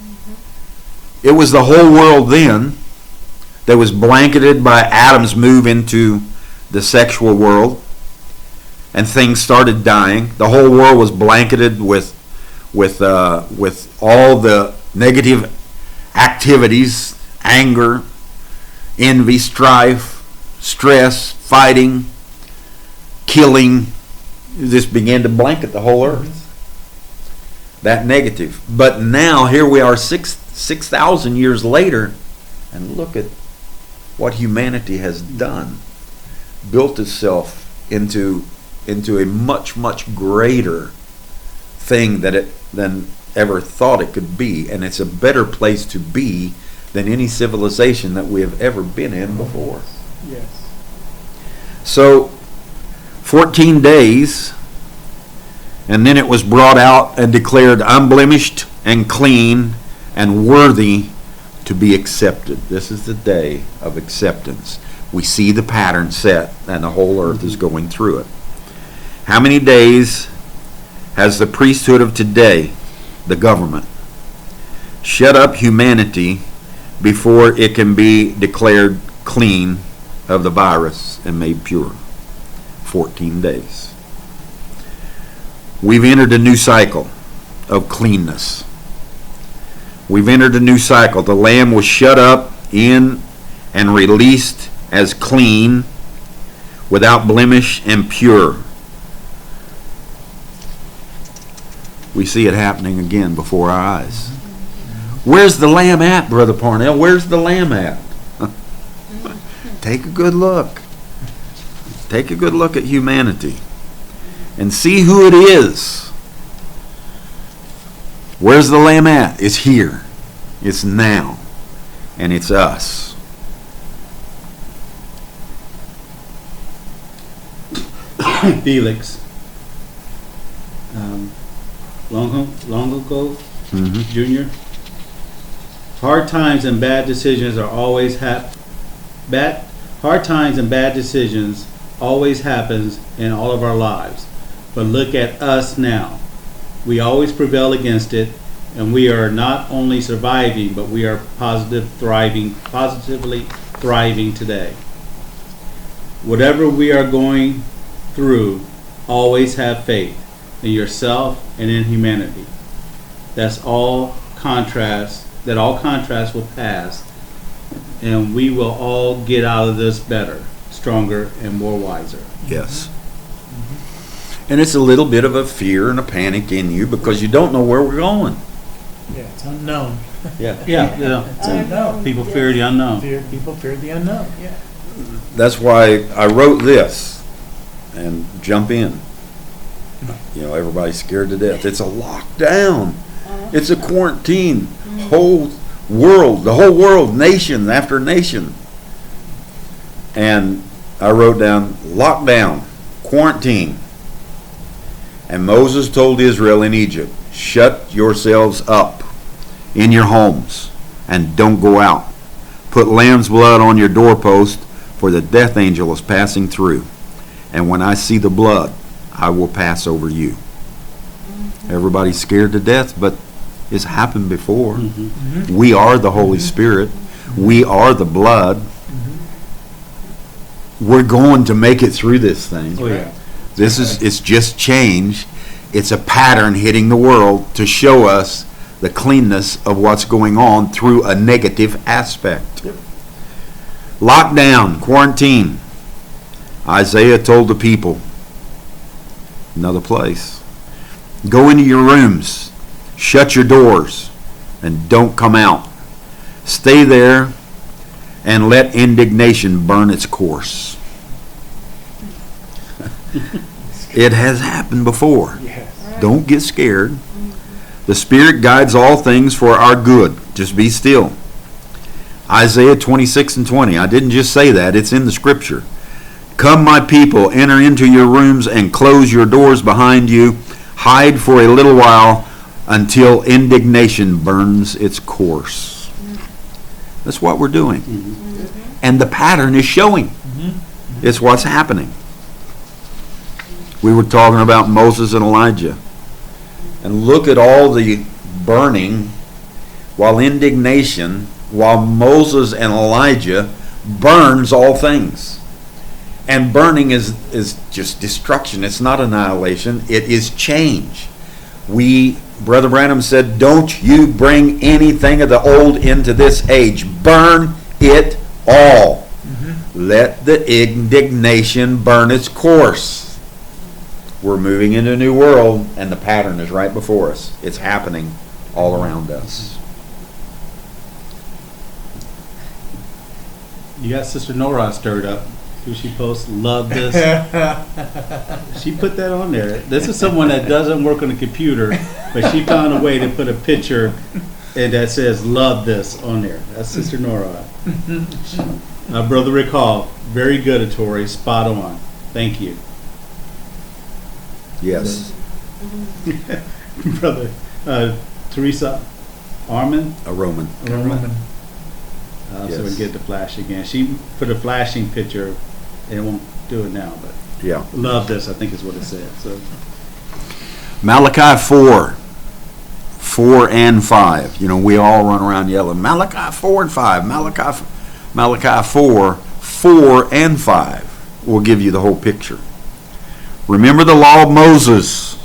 It was the whole world then that was blanketed by Adam's move into the sexual world, and things started dying. The whole world was blanketed with all the negative activities, anger, envy, strife, stress, fighting, killing. This began to blanket the whole earth. That negative. But now here we are 6,000 years later, and look at what humanity has done. Built itself into a much, much greater thing than ever thought it could be. And it's a better place to be than any civilization that we have ever been in before. Yes. So 14 days, and then it was brought out and declared unblemished and clean and worthy to be accepted. This is the day of acceptance. We see the pattern set, and the whole earth is going through it. How many days has the priesthood of today, the government, shut up humanity before it can be declared clean of the virus and made pure. 14 days. We've entered a new cycle of cleanness. We've entered a new cycle. The Lamb was shut up in and released as clean, without blemish, and pure. We see it happening again before our eyes. Where's the Lamb at, Brother Parnell? Where's the Lamb at? Take a good look. Take a good look at humanity and see who it is. Where's the Lamb at? It's here. It's now. And it's us. Felix. Long ago, Junior. Hard times and bad decisions are always Hard times and bad decisions always happens in all of our lives. But look at us now. We always prevail against it, and we are not only surviving, but we are positively thriving today. Whatever we are going through, always have faith in yourself and in humanity. That all contrast will pass, and we will all get out of this better, stronger, and more wiser. Yes. And it's a little bit of a fear and a panic in you because you don't know where we're going. Yeah, it's unknown. Yeah. It's unknown. People fear the unknown. People fear the unknown, yeah. That's why I wrote this, and jump in. You know, everybody's scared to death. It's a lockdown. It's a quarantine. The whole world, nation after nation. And I wrote down, lockdown, quarantine. And Moses told Israel in Egypt, shut yourselves up in your homes and don't go out. Put lamb's blood on your doorpost, for the death angel is passing through. And when I see the blood, I will pass over you. Everybody's scared to death, but it's happened before. We are the Holy Spirit. We are the blood. We're going to make it through this thing. Oh, yeah. It's just change. It's a pattern hitting the world to show us the cleanness of what's going on through a negative aspect. Yep. Lockdown, quarantine. Isaiah told the people, another place, go into your rooms, shut your doors, and don't come out. Stay there and let indignation burn its course. It has happened before. Yes. Don't get scared. The Spirit guides all things for our good. Just be still. Isaiah 26:20. I didn't just say that. It's in the Scripture. Come, my people, enter into your rooms and close your doors behind you. Hide for a little while until indignation burns its course. That's what we're doing. And the pattern is showing. It's what's happening. We were talking about Moses and Elijah. And look at all the burning, while Moses and Elijah burns all things. And burning is just destruction. It's not annihilation. It is change. Brother Branham said, don't you bring anything of the old into this age. Burn it all. Let the indignation burn its course. We're moving into a new world, and the pattern is right before us. It's happening all around us. You got Sister Nora stirred up. She posts, love this. She put that on there. This is someone that doesn't work on a computer, but she found a way to put a picture and that says, love this on there. That's Sister Nora. Brother Rick Hall, very good, Tori, spot on. Thank you. Yes. Brother Teresa Armin? A Roman. So we get the flash again. She put a flashing picture, and it won't do it now, but Yeah. love this, I think is what it said. So Malachi 4 and 5. You know, we all run around yelling, Malachi 4 and 5, Malachi 4 and 5 will give you the whole picture. Remember the law of Moses.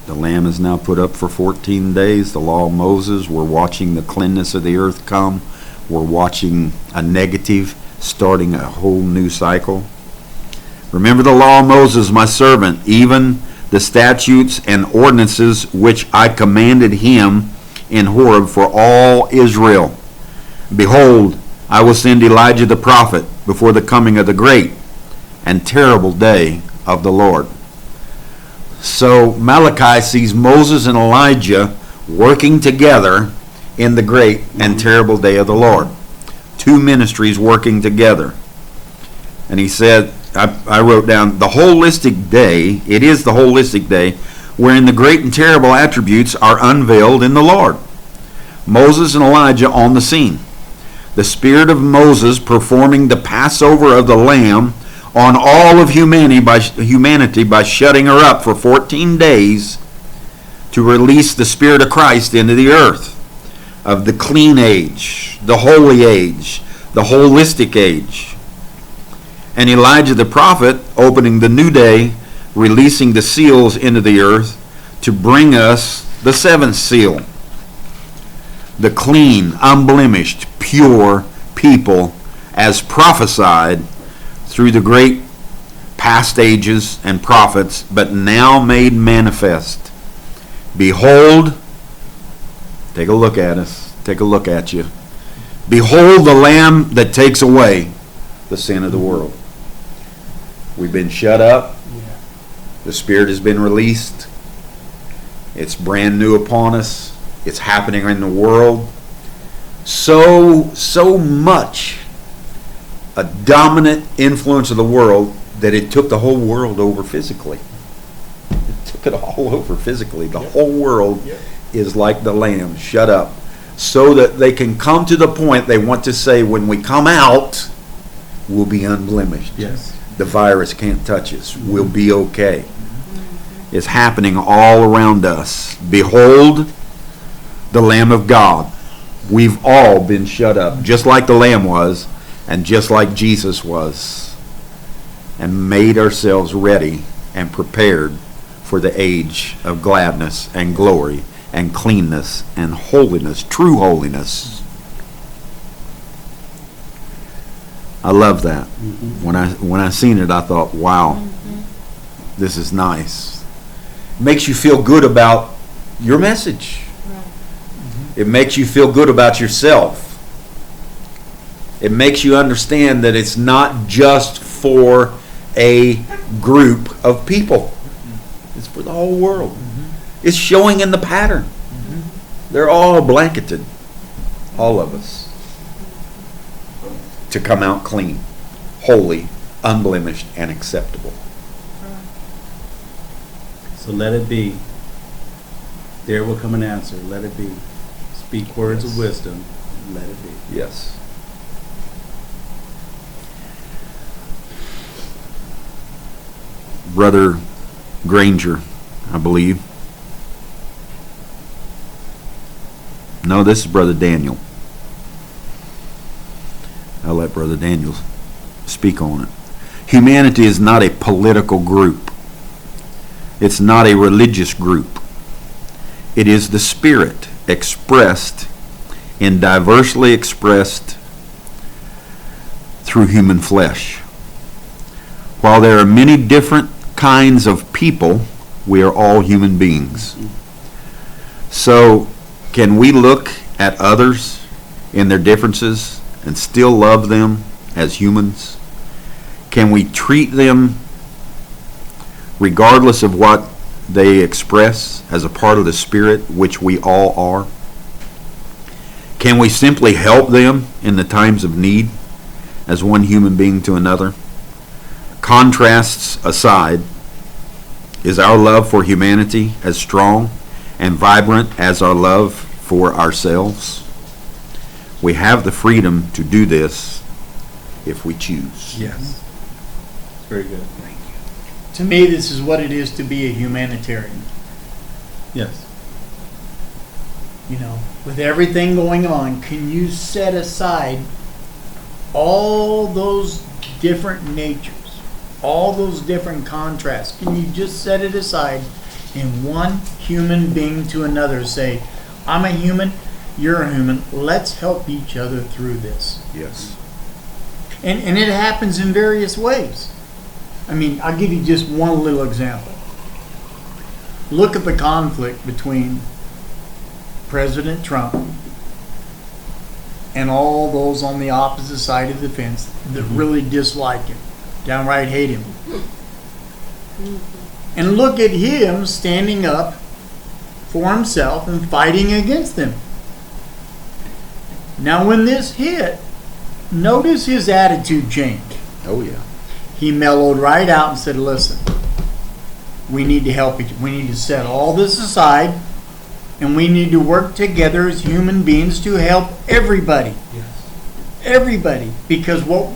The lamb is now put up for 14 days. The law of Moses, we're watching the cleanness of the earth come. We're watching a negative starting a whole new cycle. Remember the law of Moses, my servant, even the statutes and ordinances which I commanded him in Horeb for all Israel. Behold, I will send Elijah the prophet before the coming of the great and terrible day of the Lord. So Malachi sees Moses and Elijah working together in the great and terrible day of the Lord. Two ministries working together. And he said, I wrote down, the holistic day, it is the holistic day, wherein the great and terrible attributes are unveiled in the Lord. Moses and Elijah on the scene. The spirit of Moses performing the Passover of the Lamb on all of humanity by shutting her up for 14 days to release the Spirit of Christ into the earth, of the clean age, the holy age, the holistic age. And Elijah the prophet opening the new day, releasing the seals into the earth to bring us the seventh seal. The clean, unblemished, pure people as prophesied through the great past ages and prophets, but now made manifest. Behold, take a look at us, take a look at you. Behold the Lamb that takes away the sin of the world. We've been shut up. The Spirit has been released. It's brand new upon us. It's happening in the world. So much a dominant influence of the world that it took the whole world over physically. It took it all over physically. The whole world is like the lamb, shut up, so that they can come to the point they want to say, when we come out, we'll be unblemished. Yes. The virus can't touch us. We'll be okay. It's happening all around us. Behold, the Lamb of God. We've all been shut up, just like the Lamb was, and just like Jesus was, and made ourselves ready and prepared for the age of gladness and glory and cleanness and holiness, true holiness. I love that. When I seen it, I thought, wow, this is nice. It makes you feel good about your message. It makes you feel good about yourself. It makes you understand that it's not just for a group of people. It's for the whole world. It's showing in the pattern. They're all blanketed, all of us, to come out clean, holy, unblemished, and acceptable. So let it be. There will come an answer. Let it be. Speak words of wisdom. Let it be. Yes. Brother Granger, I believe. No, this is Brother Daniel. I'll let Brother Daniel speak on it. Humanity is not a political group. It's not a religious group. It is the Spirit expressed and diversely expressed through human flesh. While there are many different kinds of people, we are all human beings. So, can we look at others in their differences and still love them as humans? Can we treat them regardless of what they express as a part of the Spirit, which we all are? Can we simply help them in the times of need as one human being to another? Contrasts aside, is our love for humanity as strong and vibrant as our love for ourselves? We have the freedom to do this if we choose. Yes. Very good. Thank you. To me, this is what it is to be a humanitarian. Yes. You know, with everything going on, can you set aside all those different natures, all those different contrasts? Can you just set it aside and one human being to another say, I'm a human, you're a human, let's help each other through this? Yes. And it happens in various ways. I mean, I'll give you just one little example. Look at the conflict between President Trump and all those on the opposite side of the fence that really dislike him, downright hate him. And look at him standing up for himself and fighting against them. Now when this hit, notice his attitude changed. Oh, yeah. He mellowed right out and said, listen, we need to help each. We need to set all this aside, and we need to work together as human beings to help everybody. Yes. Everybody. Because what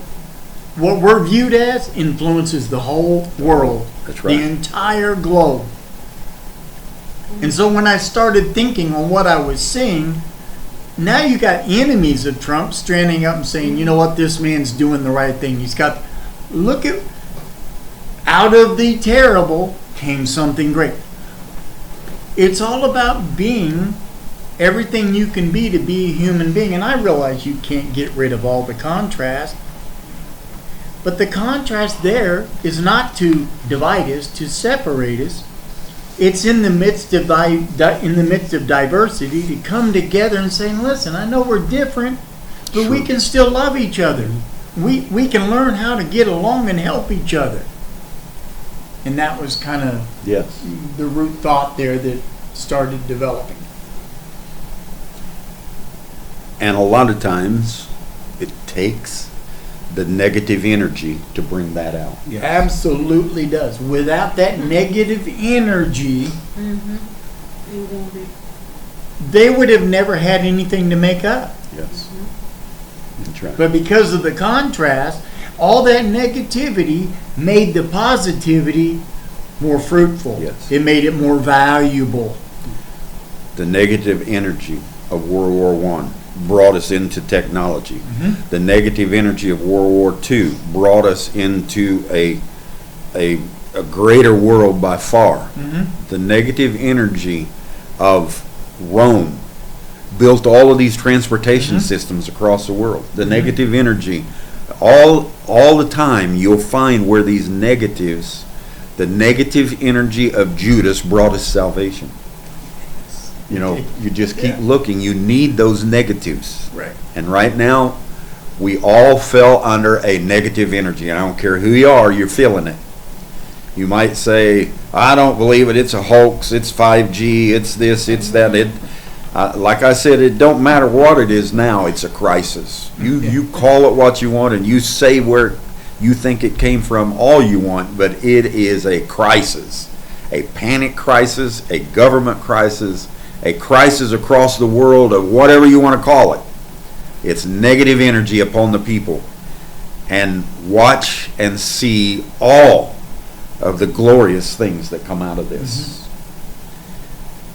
we're viewed as influences the whole world. That's right. The entire globe. And so when I started thinking on what I was seeing, now you got enemies of Trump standing up and saying, you know what, this man's doing the right thing. He's got, look at, out of the terrible came something great. It's all about being everything you can be to be a human being. And I realize you can't get rid of all the contrast. But the contrast there is not to divide us, to separate us. It's in the midst of diversity to come together and say, listen, I know we're different, but we can still love each other. We can learn how to get along and help each other. And that was kind of Yes. the root thought there that started developing. And a lot of times it takes the negative energy to bring that out. Yes. Absolutely does. Without that negative energy, You won't be. they would have never had anything to make up. Yes. That's right. But because of the contrast, all that negativity made the positivity more fruitful. Yes. It made it more valuable. The negative energy of World War I brought us into technology. The negative energy of World War II brought us into a greater world by far. The negative energy of Rome built all of these transportation systems across the world. The negative energy, all the time you'll find where these negatives, the negative energy of Judas brought us salvation. You know, you just keep looking. You need those negatives. Right. And right now, we all fell under a negative energy. I don't care who you are, you're feeling it. You might say, I don't believe it. It's a hoax. It's 5G. It's this. It's that. Like I said, it don't matter what it is now. It's a crisis. You call it what you want, and you say where you think it came from all you want, but it is a crisis. A panic crisis, a government crisis, a crisis across the world of whatever you want to call it. It's negative energy upon the people. And watch and see all of the glorious things that come out of this.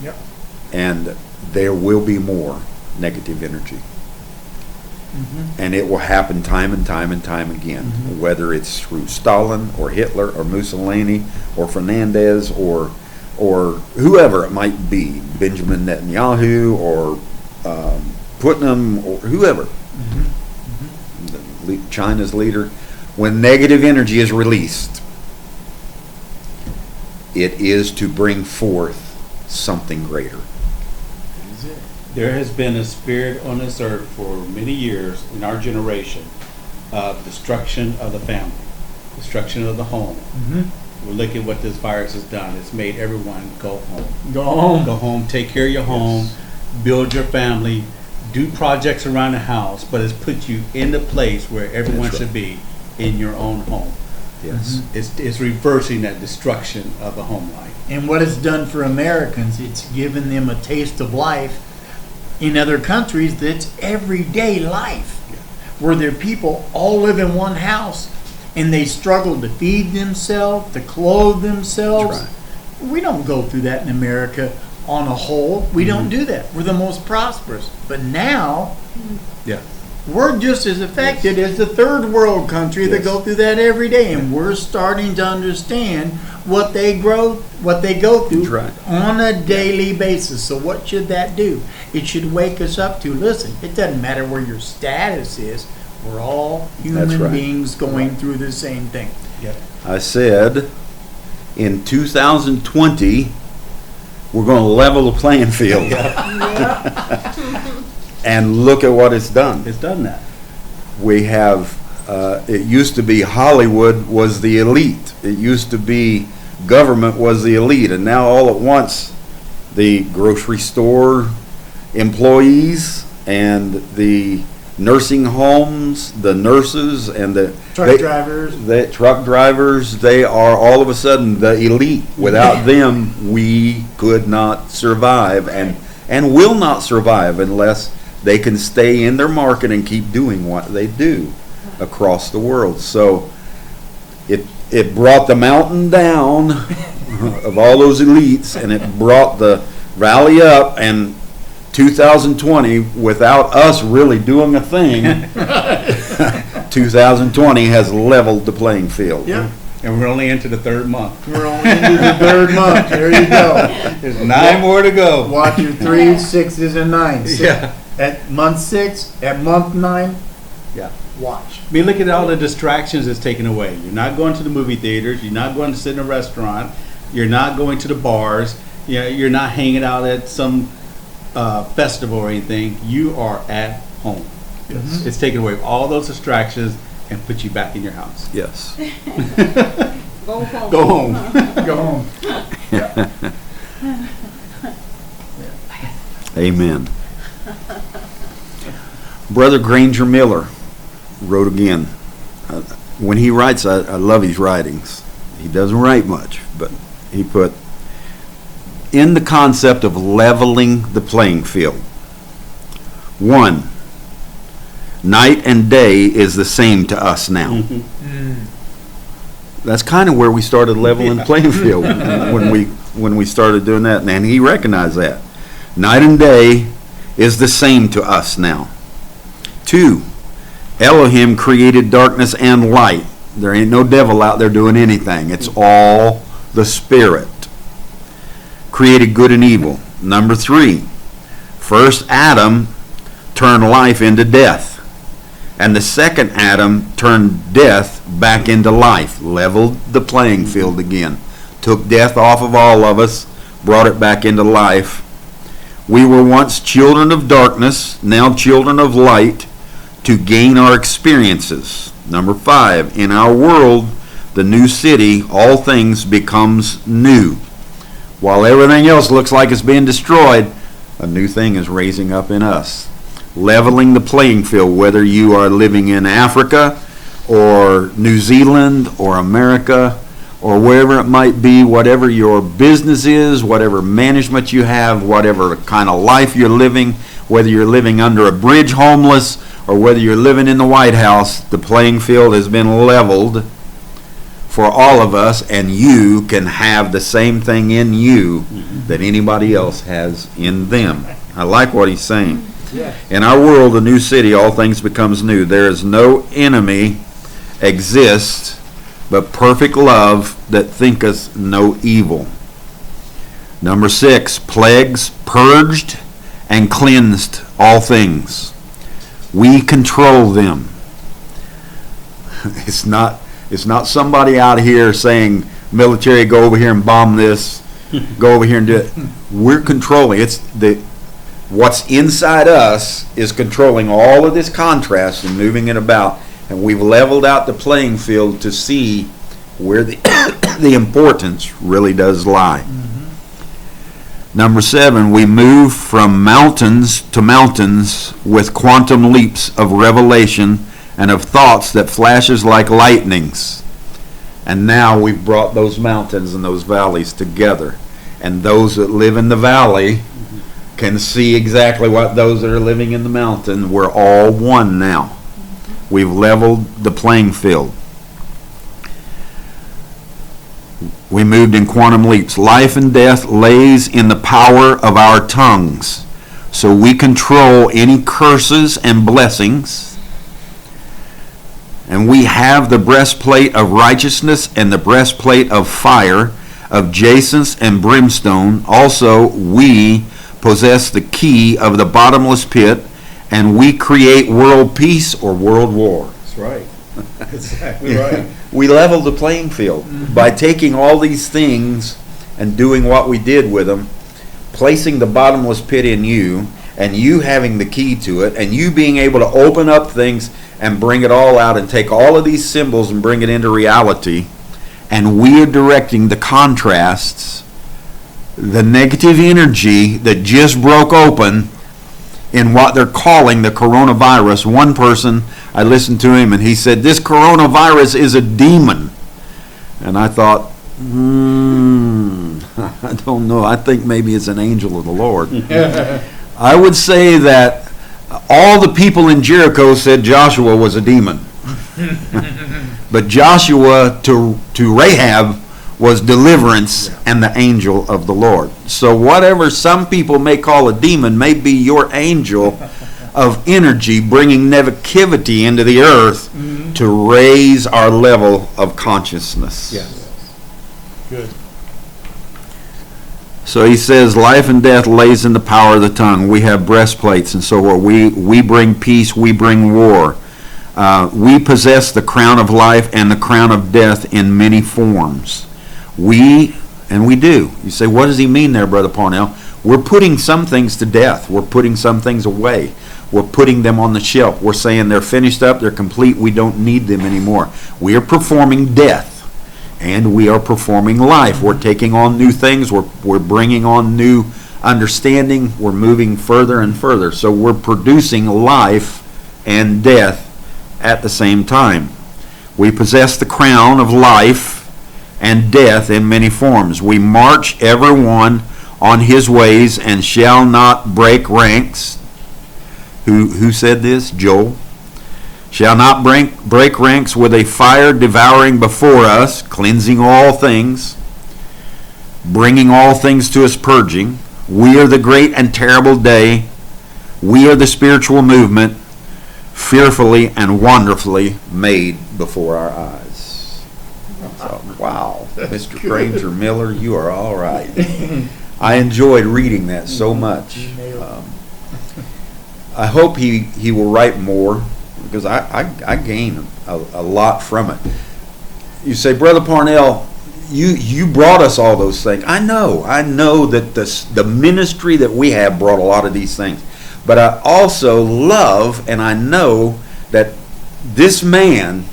Yep. And there will be more negative energy. And it will happen time and time and time again, whether it's through Stalin or Hitler or Mussolini or Fernandez or whoever it might be, Benjamin Netanyahu or Putnam or whoever, China's leader. When negative energy is released, it is to bring forth something greater. There has been a spirit on this earth for many years in our generation of destruction of the family, destruction of the home. Well, look at what this virus has done. It's made everyone go home. Go home. Go home, take care of your home, build your family, do projects around the house, but it's put you in the place where everyone That's right. should be, in your own home. Yes. It's reversing that destruction of the home life. And what it's done for Americans, it's given them a taste of life in other countries that's everyday life, where their people all live in one house and they struggle to feed themselves, to clothe themselves. That's We don't go through that in America on a whole. We don't do that. We're the most prosperous. But now, Yeah. we're just as affected as the third world country that Yes. go through that every day, and we're starting to understand what they go through That's right. on a daily basis. So what should that do? It should wake us up to, listen, it doesn't matter where your status is. We're all human right. beings going through the same thing. I said, in 2020, we're going to level the playing field. And look at what it's done. It's done that. We have, it used to be Hollywood was the elite. It used to be government was the elite. And now all at once, the grocery store employees and the nursing homes, the nurses and the truck drivers, they are all of a sudden the elite. Without them, we could not survive and will not survive unless they can stay in their market and keep doing what they do across the world. So it brought the mountain down of all those elites, and it brought the valley up, and 2020, without us really doing a thing, 2020 has leveled the playing field. Yeah. And we're only into the third month. We're only into the third month. There you go. There's 9 more to go. Watch your 3s, 6s, and 9s. Yeah. At month 6, at month 9, Yeah. watch. I mean, look at all the distractions that's taken away. You're not going to the movie theaters. You're not going to sit in a restaurant. You're not going to the bars. You're not hanging out at some festival or anything. You are at home. Yes. It's taken away all those distractions and put you back in your house. Yes. Go home. Go home. Go home. Amen. Brother Granger Miller wrote again. When he writes, I love his writings. He doesn't write much, but he put, in the concept of leveling the playing field. 1, night and day is the same to us now. That's kind of where we started leveling the playing field when we started doing that, and he recognized that. Night and day is the same to us now. 2, Elohim created darkness and light. There ain't no devil out there doing anything. It's all the Spirit. Created good and evil. Number 3, first Adam turned life into death. And the second Adam turned death back into life. Leveled the playing field again. Took death off of all of us, brought it back into life. We were once children of darkness, now children of light, to gain our experiences. Number 5, in our world, the new city, all things becomes new. While everything else looks like it's being destroyed, a new thing is raising up in us. Leveling the playing field, whether you are living in Africa or New Zealand or America or wherever it might be, whatever your business is, whatever management you have, whatever kind of life you're living, whether you're living under a bridge homeless or whether you're living in the White House, the playing field has been leveled for all of us, and you can have the same thing in you that anybody else has in them. I like what he's saying. In our world, a new city, all things becomes new. There is no enemy exists, but perfect love that thinketh no evil. Number 6, plagues purged and cleansed all things. We control them. It's not somebody out here saying, military, go over here and bomb this, go over here and do it. We're controlling. What's inside us is controlling all of this contrast and moving it about, and we've leveled out the playing field to see where the importance really does lie. Number 7, we move from mountains to mountains with quantum leaps of revelation and of thoughts that flashes like lightnings. And now we've brought those mountains and those valleys together. And those that live in the valley can see exactly what those that are living in the mountain. We're all one now. We've leveled the playing field. We moved in quantum leaps. Life and death lays in the power of our tongues. So we control any curses and blessings. And we have the breastplate of righteousness and the breastplate of fire, of jacinth and brimstone. Also, we possess the key of the bottomless pit, and we create world peace or world war. That's right. Exactly right. We leveled the playing field by taking all these things and doing what we did with them, placing the bottomless pit in you, and you having the key to it, and you being able to open up things and bring it all out and take all of these symbols and bring it into reality. And we are directing the contrasts, the negative energy that just broke open in what they're calling the coronavirus. One person, I listened to him and he said, this coronavirus is a demon. And I thought, I don't know. I think maybe it's an angel of the Lord. I would say that all the people in Jericho said Joshua was a demon. But Joshua to Rahab was deliverance and the angel of the Lord. So whatever some people may call a demon may be your angel of energy bringing negativity into the earth to raise our level of consciousness. Yes. Good. So he says, life and death lays in the power of the tongue. We have breastplates, and so we bring peace, we bring war. We possess the crown of life and the crown of death in many forms. We do. You say, what does he mean there, Brother Parnell? We're putting some things to death. We're putting some things away. We're putting them on the shelf. We're saying they're finished up, they're complete, we don't need them anymore. We are performing death. And we are performing life. We're taking on new things. We're bringing on new understanding. We're moving further and further. So we're producing life and death at the same time. We possess the crown of life and death in many forms. We march everyone on his ways and shall not break ranks. Who said this? Joel. Shall not break ranks with a fire devouring before us, cleansing all things, bringing all things to us purging. We are the great and terrible day. We are the spiritual movement, fearfully and wonderfully made before our eyes. So, wow, Mr. Granger Miller, you are all right. I enjoyed reading that so much. I hope he will write more, because I gain a lot from it. You say, Brother Parnell, you brought us all those things. I know that the ministry that we have brought a lot of these things. But I also love, and I know that this man,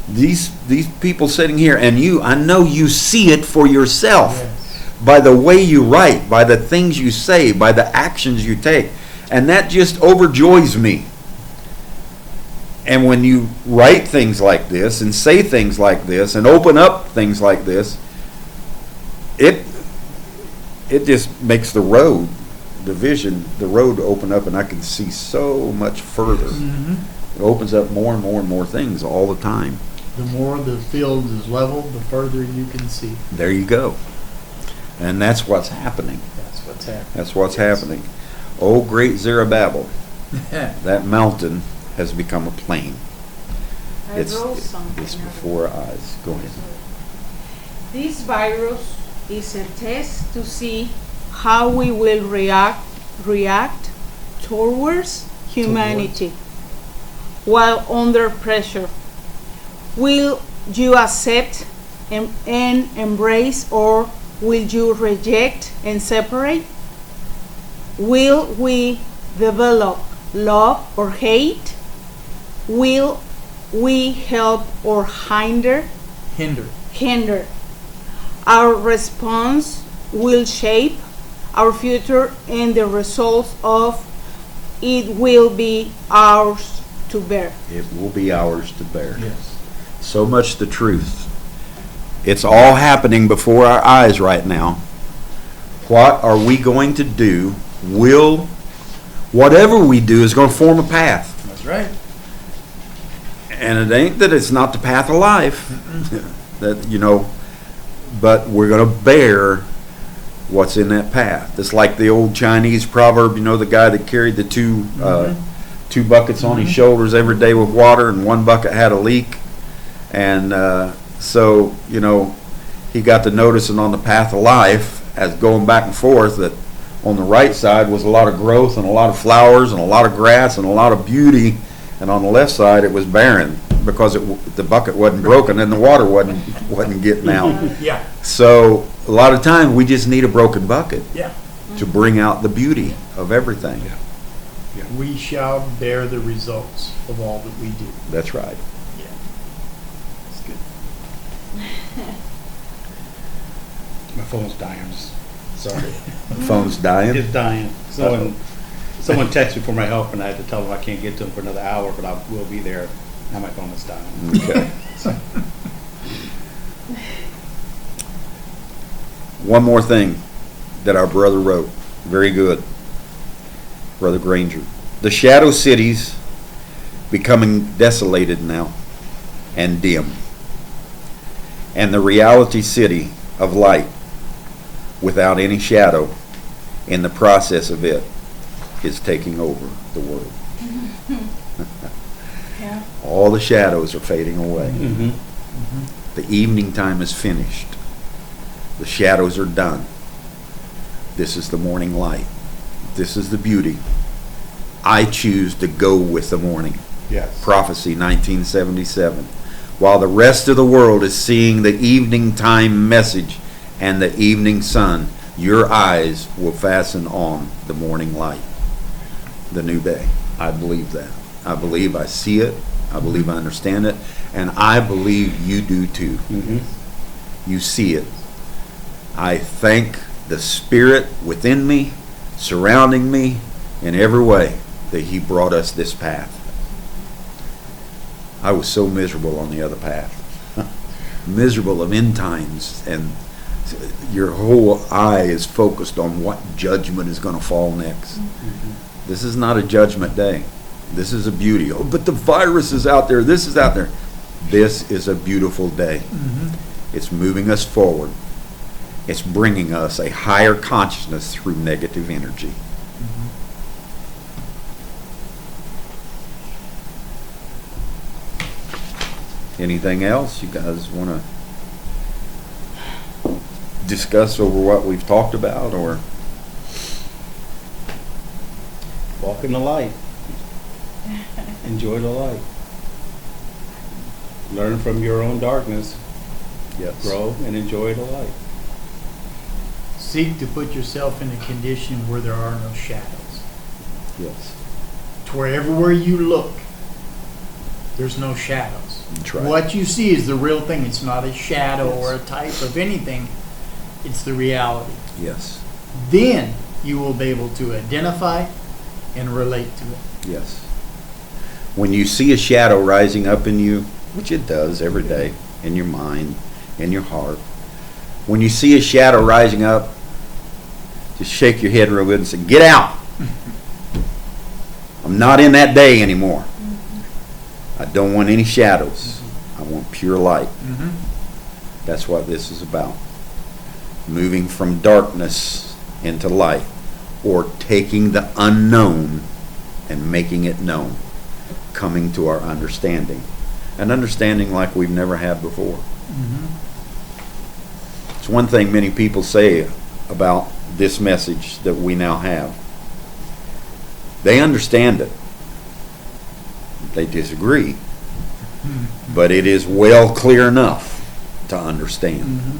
these people sitting here, and I know you see it for yourself. Yes. By the way you write, by the things you say, by the actions you take. And that just overjoys me. And when you write things like this and say things like this and open up things like this, it just makes the road open up, and I can see so much further. It opens up more and more and more things all the time. The more the field is leveled, the further you can see. There you go. And that's what's happening. That's what's happening. Oh, great Zerubbabel, that mountain has become a plain. It's before our eyes. Go ahead. This virus is a test to see how we will react towards humanity while under pressure. Will you accept and embrace, or will you reject and separate? Will we develop love or hate? Will we help or hinder? Hinder. Our response will shape our future, and the results of it will be ours to bear. It will be ours to bear. Yes. So much the truth. It's all happening before our eyes right now. What are we going to do? Whatever we do is going to form a path. That's right. And it ain't that it's not the path of life. That, but we're going to bear what's in that path. It's like the old Chinese proverb, you know, the guy that carried the two buckets on his shoulders every day with water, and one bucket had a leak. And so, you know, he got to noticing on the path of life, as going back and forth, that on the right side was a lot of growth and a lot of flowers and a lot of grass and a lot of beauty, and on the left side it was barren because the bucket wasn't broken and the water wasn't getting out. Yeah, So a lot of times we just need a broken bucket yeah. to bring out the beauty of everything. Yeah. We shall bear the results of all that we do. That's right. Yeah. It's good. My phone's dying. Sorry. The phone's dying. It's dying. Someone texted me for my help, and I had to tell them I can't get to them for another hour, but I will be there. Now my phone is dying. Okay. One more thing that our brother wrote. Very good. Brother Granger. The shadow cities becoming desolated now and dim. And the reality city of light without any shadow in the process of it is taking over the world. Yeah. All the shadows are fading away. Mm-hmm. The evening time is finished. The shadows are done. This is the morning light. This is the beauty. I choose to go with the morning. Yes. Prophecy 1977. While the rest of the world is seeing the evening time message and the evening sun, your eyes will fasten on the morning light, the new day. I believe that. I believe I see it. I believe I understand it. And I believe you do too. Mm-hmm. You see it. I thank the Spirit within me, surrounding me in every way, that He brought us this path. I was so miserable on the other path. Miserable of end times, and your whole eye is focused on what judgment is going to fall next. Mm-hmm. This is not a judgment day. This is a beauty. Oh, but the virus is out there. This is out there. This is a beautiful day. Mm-hmm. It's moving us forward. It's bringing us a higher consciousness through negative energy. Anything else you guys want to discuss over what we've talked about, or Walk in the light. Enjoy the light. Learn from your own darkness. yes, Grow and enjoy the light. Seek to put yourself in a condition where there are no shadows. yes, To where everywhere you look, there's no shadows. that's right. What you see is the real thing. It's not a shadow or a type of anything. It's the reality. Yes, Then you will be able to identify and relate to it. yes. When you see a shadow rising up in you, which it does every day, in your mind, in your heart, when you see a shadow rising up, just shake your head real good and say, "Get out! I'm not in that day anymore. I don't want any shadows. I want pure light." That's what this is about. Moving from darkness into light, or taking the unknown and making it known, coming to our understanding, an understanding like we've never had before. It's one thing many people say about this message that we now have. They understand it. They disagree. But it is well clear enough to understand.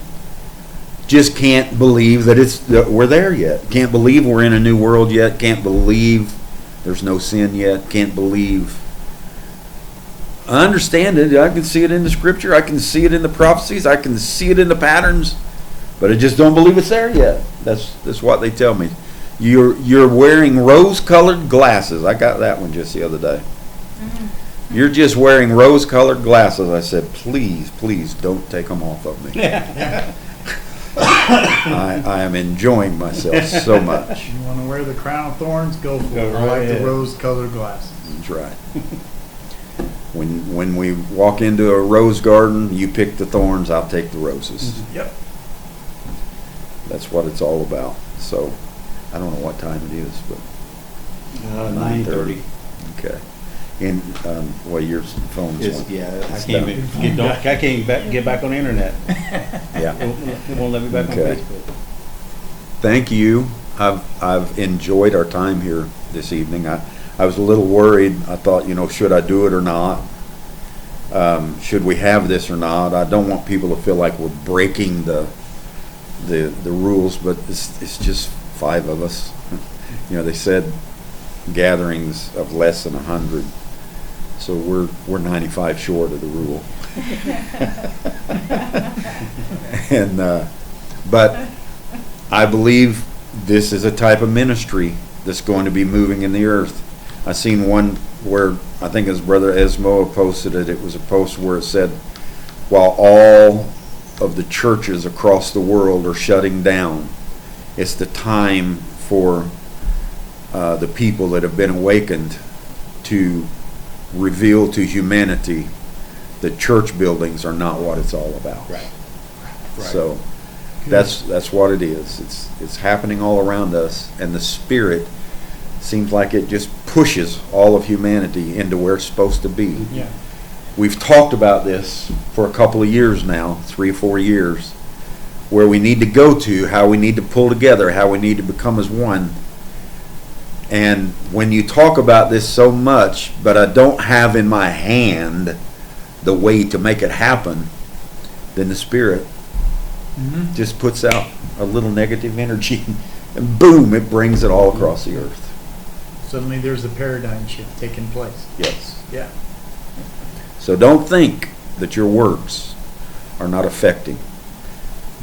Just can't believe that we're there yet. Can't believe we're in a new world yet. Can't believe there's no sin yet. Can't believe. I understand it. I can see it in the scripture. I can see it in the prophecies. I can see it in the patterns. But I just don't believe it's there yet. That's what they tell me. You're wearing rose-colored glasses. I got that one just the other day. You're just wearing rose-colored glasses. I said, please don't take them off of me. I am enjoying myself so much. You want to wear the crown of thorns? Go for Go it. I right like ahead. the rose-colored glasses. That's right. When we walk into a rose garden, you pick the thorns, I'll take the roses. Yep. That's what it's all about. So, I don't know what time it is, but 9:30. okay. And well, your phone's It's, on. yeah, I It's can't done. even get back on the internet. Yeah. It won't let me back on Okay. Facebook. Thank you. I've enjoyed our time here this evening. I was a little worried. I thought, should I do it or not? Should we have this or not? I don't want people to feel like we're breaking the rules, but it's just 5 of us. They said gatherings of less than 100, so we're 95 short of the rule. And but I believe this is a type of ministry that's going to be moving in the earth. I seen one where I think his brother Esmo posted it. It was a post where it said, while all of the churches across the world are shutting down, it's the time for the people that have been awakened to reveal to humanity that church buildings are not what it's all about. Right. So that's what it is. It's happening all around us, and the Spirit seems like it just pushes all of humanity into where it's supposed to be. Yeah. We've talked about this for a couple of years now, 3 or 4 years, where we need to go to, how we need to pull together, how we need to become as one. And when you talk about this so much, but I don't have in my hand the way to make it happen, then the Spirit just puts out a little negative energy, and boom, it brings it all across the earth. Suddenly there's a paradigm shift taking place. Yes. Yeah. So don't think that your works are not affecting.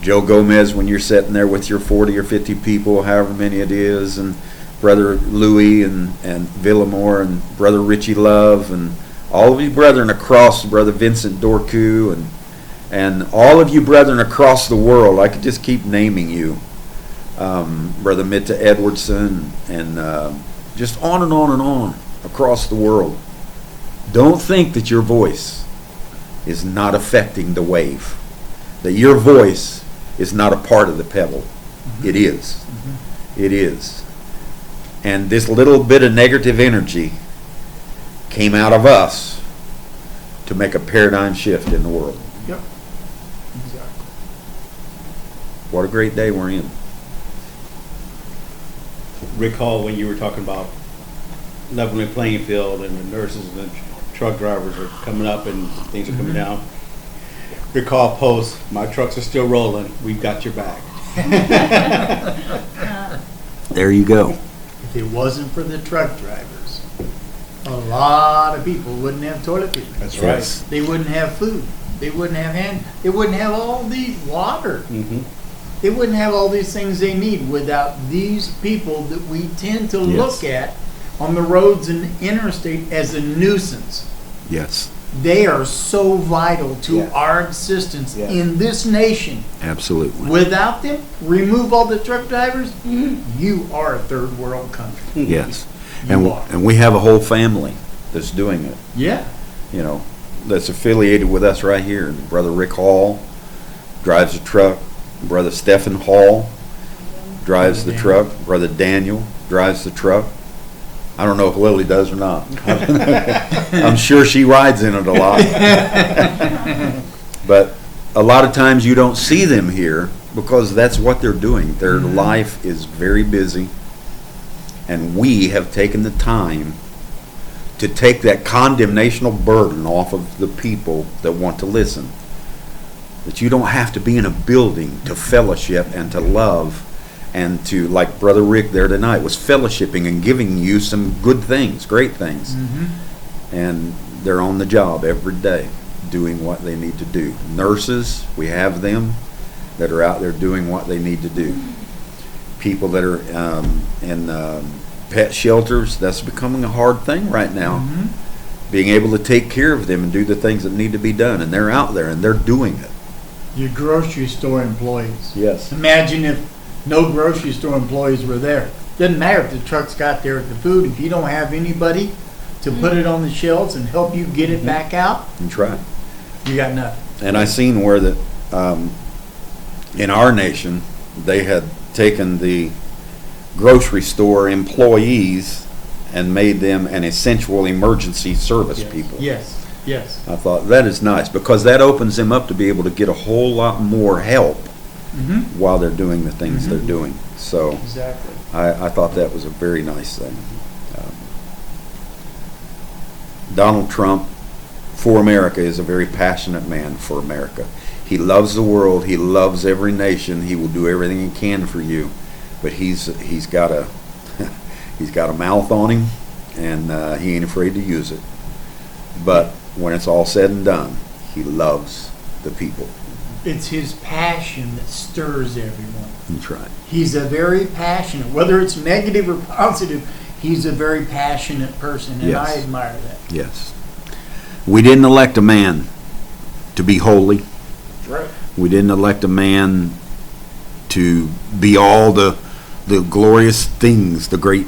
Joe Gomez, when you're sitting there with your 40 or 50 people, however many it is, and Brother Louis and Villamore and Brother Richie Love and all of you brethren across, Brother Vincent Dorku and all of you brethren across the world, I could just keep naming you. Brother Mitta Edwardson and just on and on and on across the world. Don't think that your voice is not affecting the wave, that your voice is not a part of the pebble. It is. It is. And this little bit of negative energy came out of us to make a paradigm shift in the world. Yep. Exactly. What a great day we're in. Recall when you were talking about leveling the playing field and the nurses and the truck drivers are coming up and things are coming down. Recall post, my trucks are still rolling, we've got your back. There you go. If it wasn't for the truck drivers, a lot of people wouldn't have toilet paper. That's Yes. They wouldn't have food. They wouldn't have they wouldn't have all the water. Mm-hmm. They wouldn't have all these things they need without these people that we tend to look at on the roads and interstate as a nuisance. Yes. They are so vital to Yeah. our existence Yeah. in this nation. Absolutely. Without them, remove all the truck drivers, you are a third world country. Yes. You are. And we have a whole family that's doing it, Yeah. that's affiliated with us right here. Brother Rick Hall drives the truck. Brother Stephen Hall drives the truck. Brother Daniel drives the truck. I don't know if Lily does or not. I'm sure she rides in it a lot. But a lot of times you don't see them here because that's what they're doing. Their life is very busy. And we have taken the time to take that condemnational burden off of the people that want to listen. That you don't have to be in a building to fellowship and to love and to, like Brother Rick there tonight, was fellowshipping and giving you some good things, great things. And they're on the job every day doing what they need to do. Nurses, we have them that are out there doing what they need to do. People that are in pet shelters, that's becoming a hard thing right now. Being able to take care of them and do the things that need to be done. And they're out there and they're doing it. Your grocery store employees. Yes. Imagine if no grocery store employees were there. Doesn't matter if the trucks got there with the food. If you don't have anybody to put it on the shelves and help you get it back out, And try. you got nothing. And I seen where that in our nation, they had taken the grocery store employees and made them an essential emergency service people. Yes, yes. I thought that is nice because that opens them up to be able to get a whole lot more help Mm-hmm. while they're doing the things they're doing. So Exactly. I thought that was a very nice thing. Donald Trump, for America, is a very passionate man for America. He loves the world. He loves every nation. He will do everything he can for you, but he's got a he's got a mouth on him, and he ain't afraid to use it. But when it's all said and done, he loves the people. It's his passion that stirs everyone. That's right. He's a very passionate, whether it's negative or positive, he's a very passionate person, and I Yes. admire that. Yes. We didn't elect a man to be holy. Right. We didn't elect a man to be all the glorious things, the great,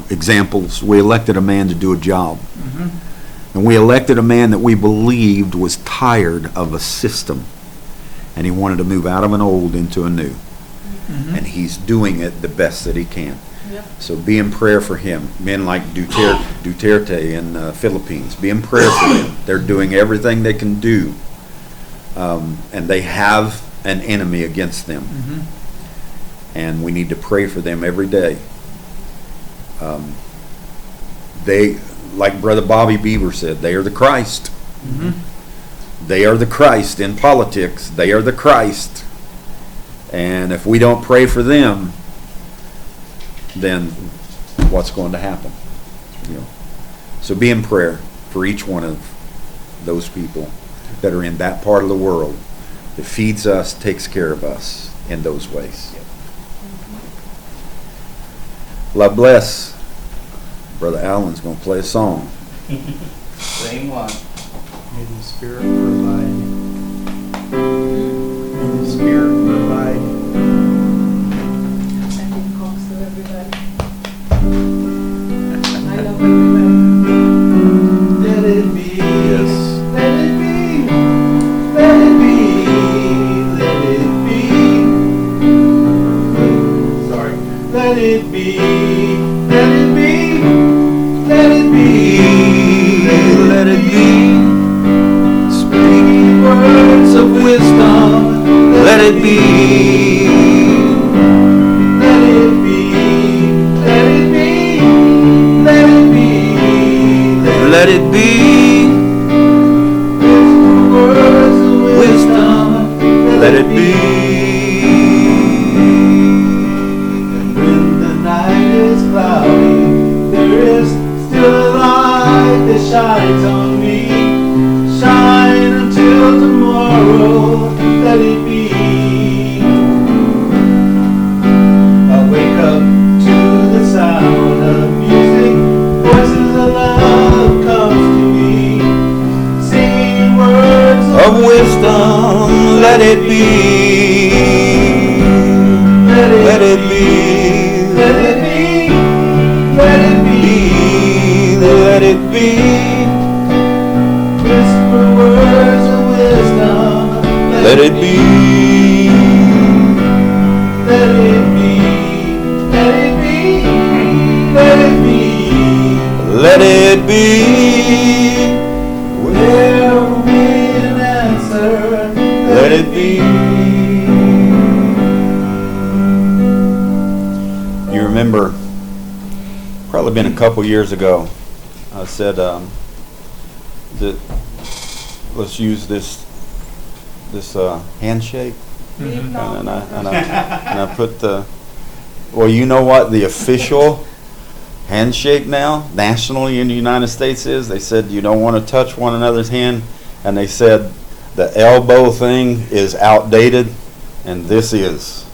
examples. We elected a man to do a job. Mm-hmm. And we elected a man that we believed was tired of a system. And he wanted to move out of an old into a new. Mm-hmm. And he's doing it the best that he can. Yep. So be in prayer for him. Men like Duterte in the Philippines, be in prayer for them. They're doing everything they can do. And they have an enemy against them. Mm-hmm. And we need to pray for them every day. They, like Brother Bobby Beaver said, they are the Christ. Mm-hmm. They are the Christ in politics. They are the Christ. And if we don't pray for them, then what's going to happen? So be in prayer for each one of those people that are in that part of the world that feeds us, takes care of us in those ways. Love bless. Brother Allen's going to play a song. Same one. May the Spirit provide. May the Spirit provide. Sending hugs to everybody. I love everybody. Let it be. Yes. Let it be. Let it be. Let it be. Sorry. Let it be. Let it be. Let it be. Let it be. Speak words of wisdom. Let it be. Let it be. Let it be. Let it be. Let it be. Words of wisdom. Let it be. When the night is cloudy, there is still a light that shines on me. Shine until tomorrow. Let it be. I wake up to the sound of music. Voices of love comes to me. Singing words Of wisdom, let it be. Let it be. Let it be. Let it be. Let it be. Whisper words of wisdom. Let it be. Let it be. Let it be. Let it be. Let it be. There will be an answer. Let it be. You remember, probably been a couple years ago, I said that let's use this handshake, Mm-hmm. and I put the, well, you know what the official handshake now nationally in the United States is? They said you don't want to touch one another's hand, and they said the elbow thing is outdated, and this is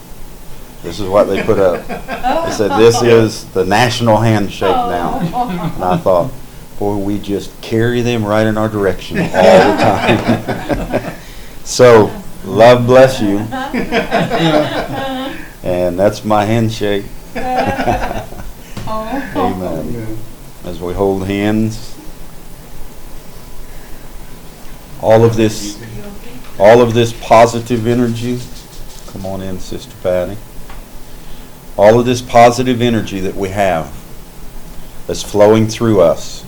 what they put up. They said this is the national handshake now. And I thought, boy, we just carry them right in our direction all the time. So, love bless you. And that's my handshake. Amen. As we hold hands, all of this positive energy Come on in, Sister Patty. All of this positive energy that we have that's flowing through us,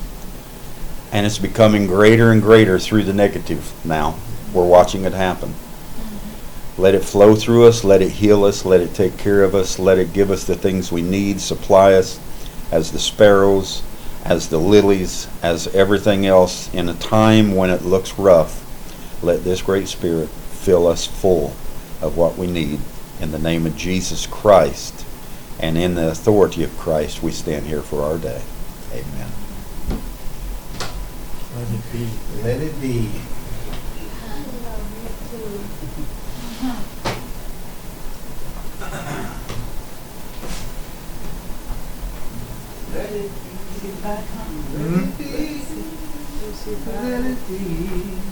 and it's becoming greater and greater through the negative now. We're watching it happen. Let it flow through us, let it heal us, let it take care of us, let it give us the things we need, supply us as the sparrows, as the lilies, as everything else. In a time when it looks rough, let this great Spirit fill us full of what we need. In the name of Jesus Christ and in the authority of Christ, we stand here for our day. Amen. Let it be. Let it be. Let it be. Mhm. Let it be.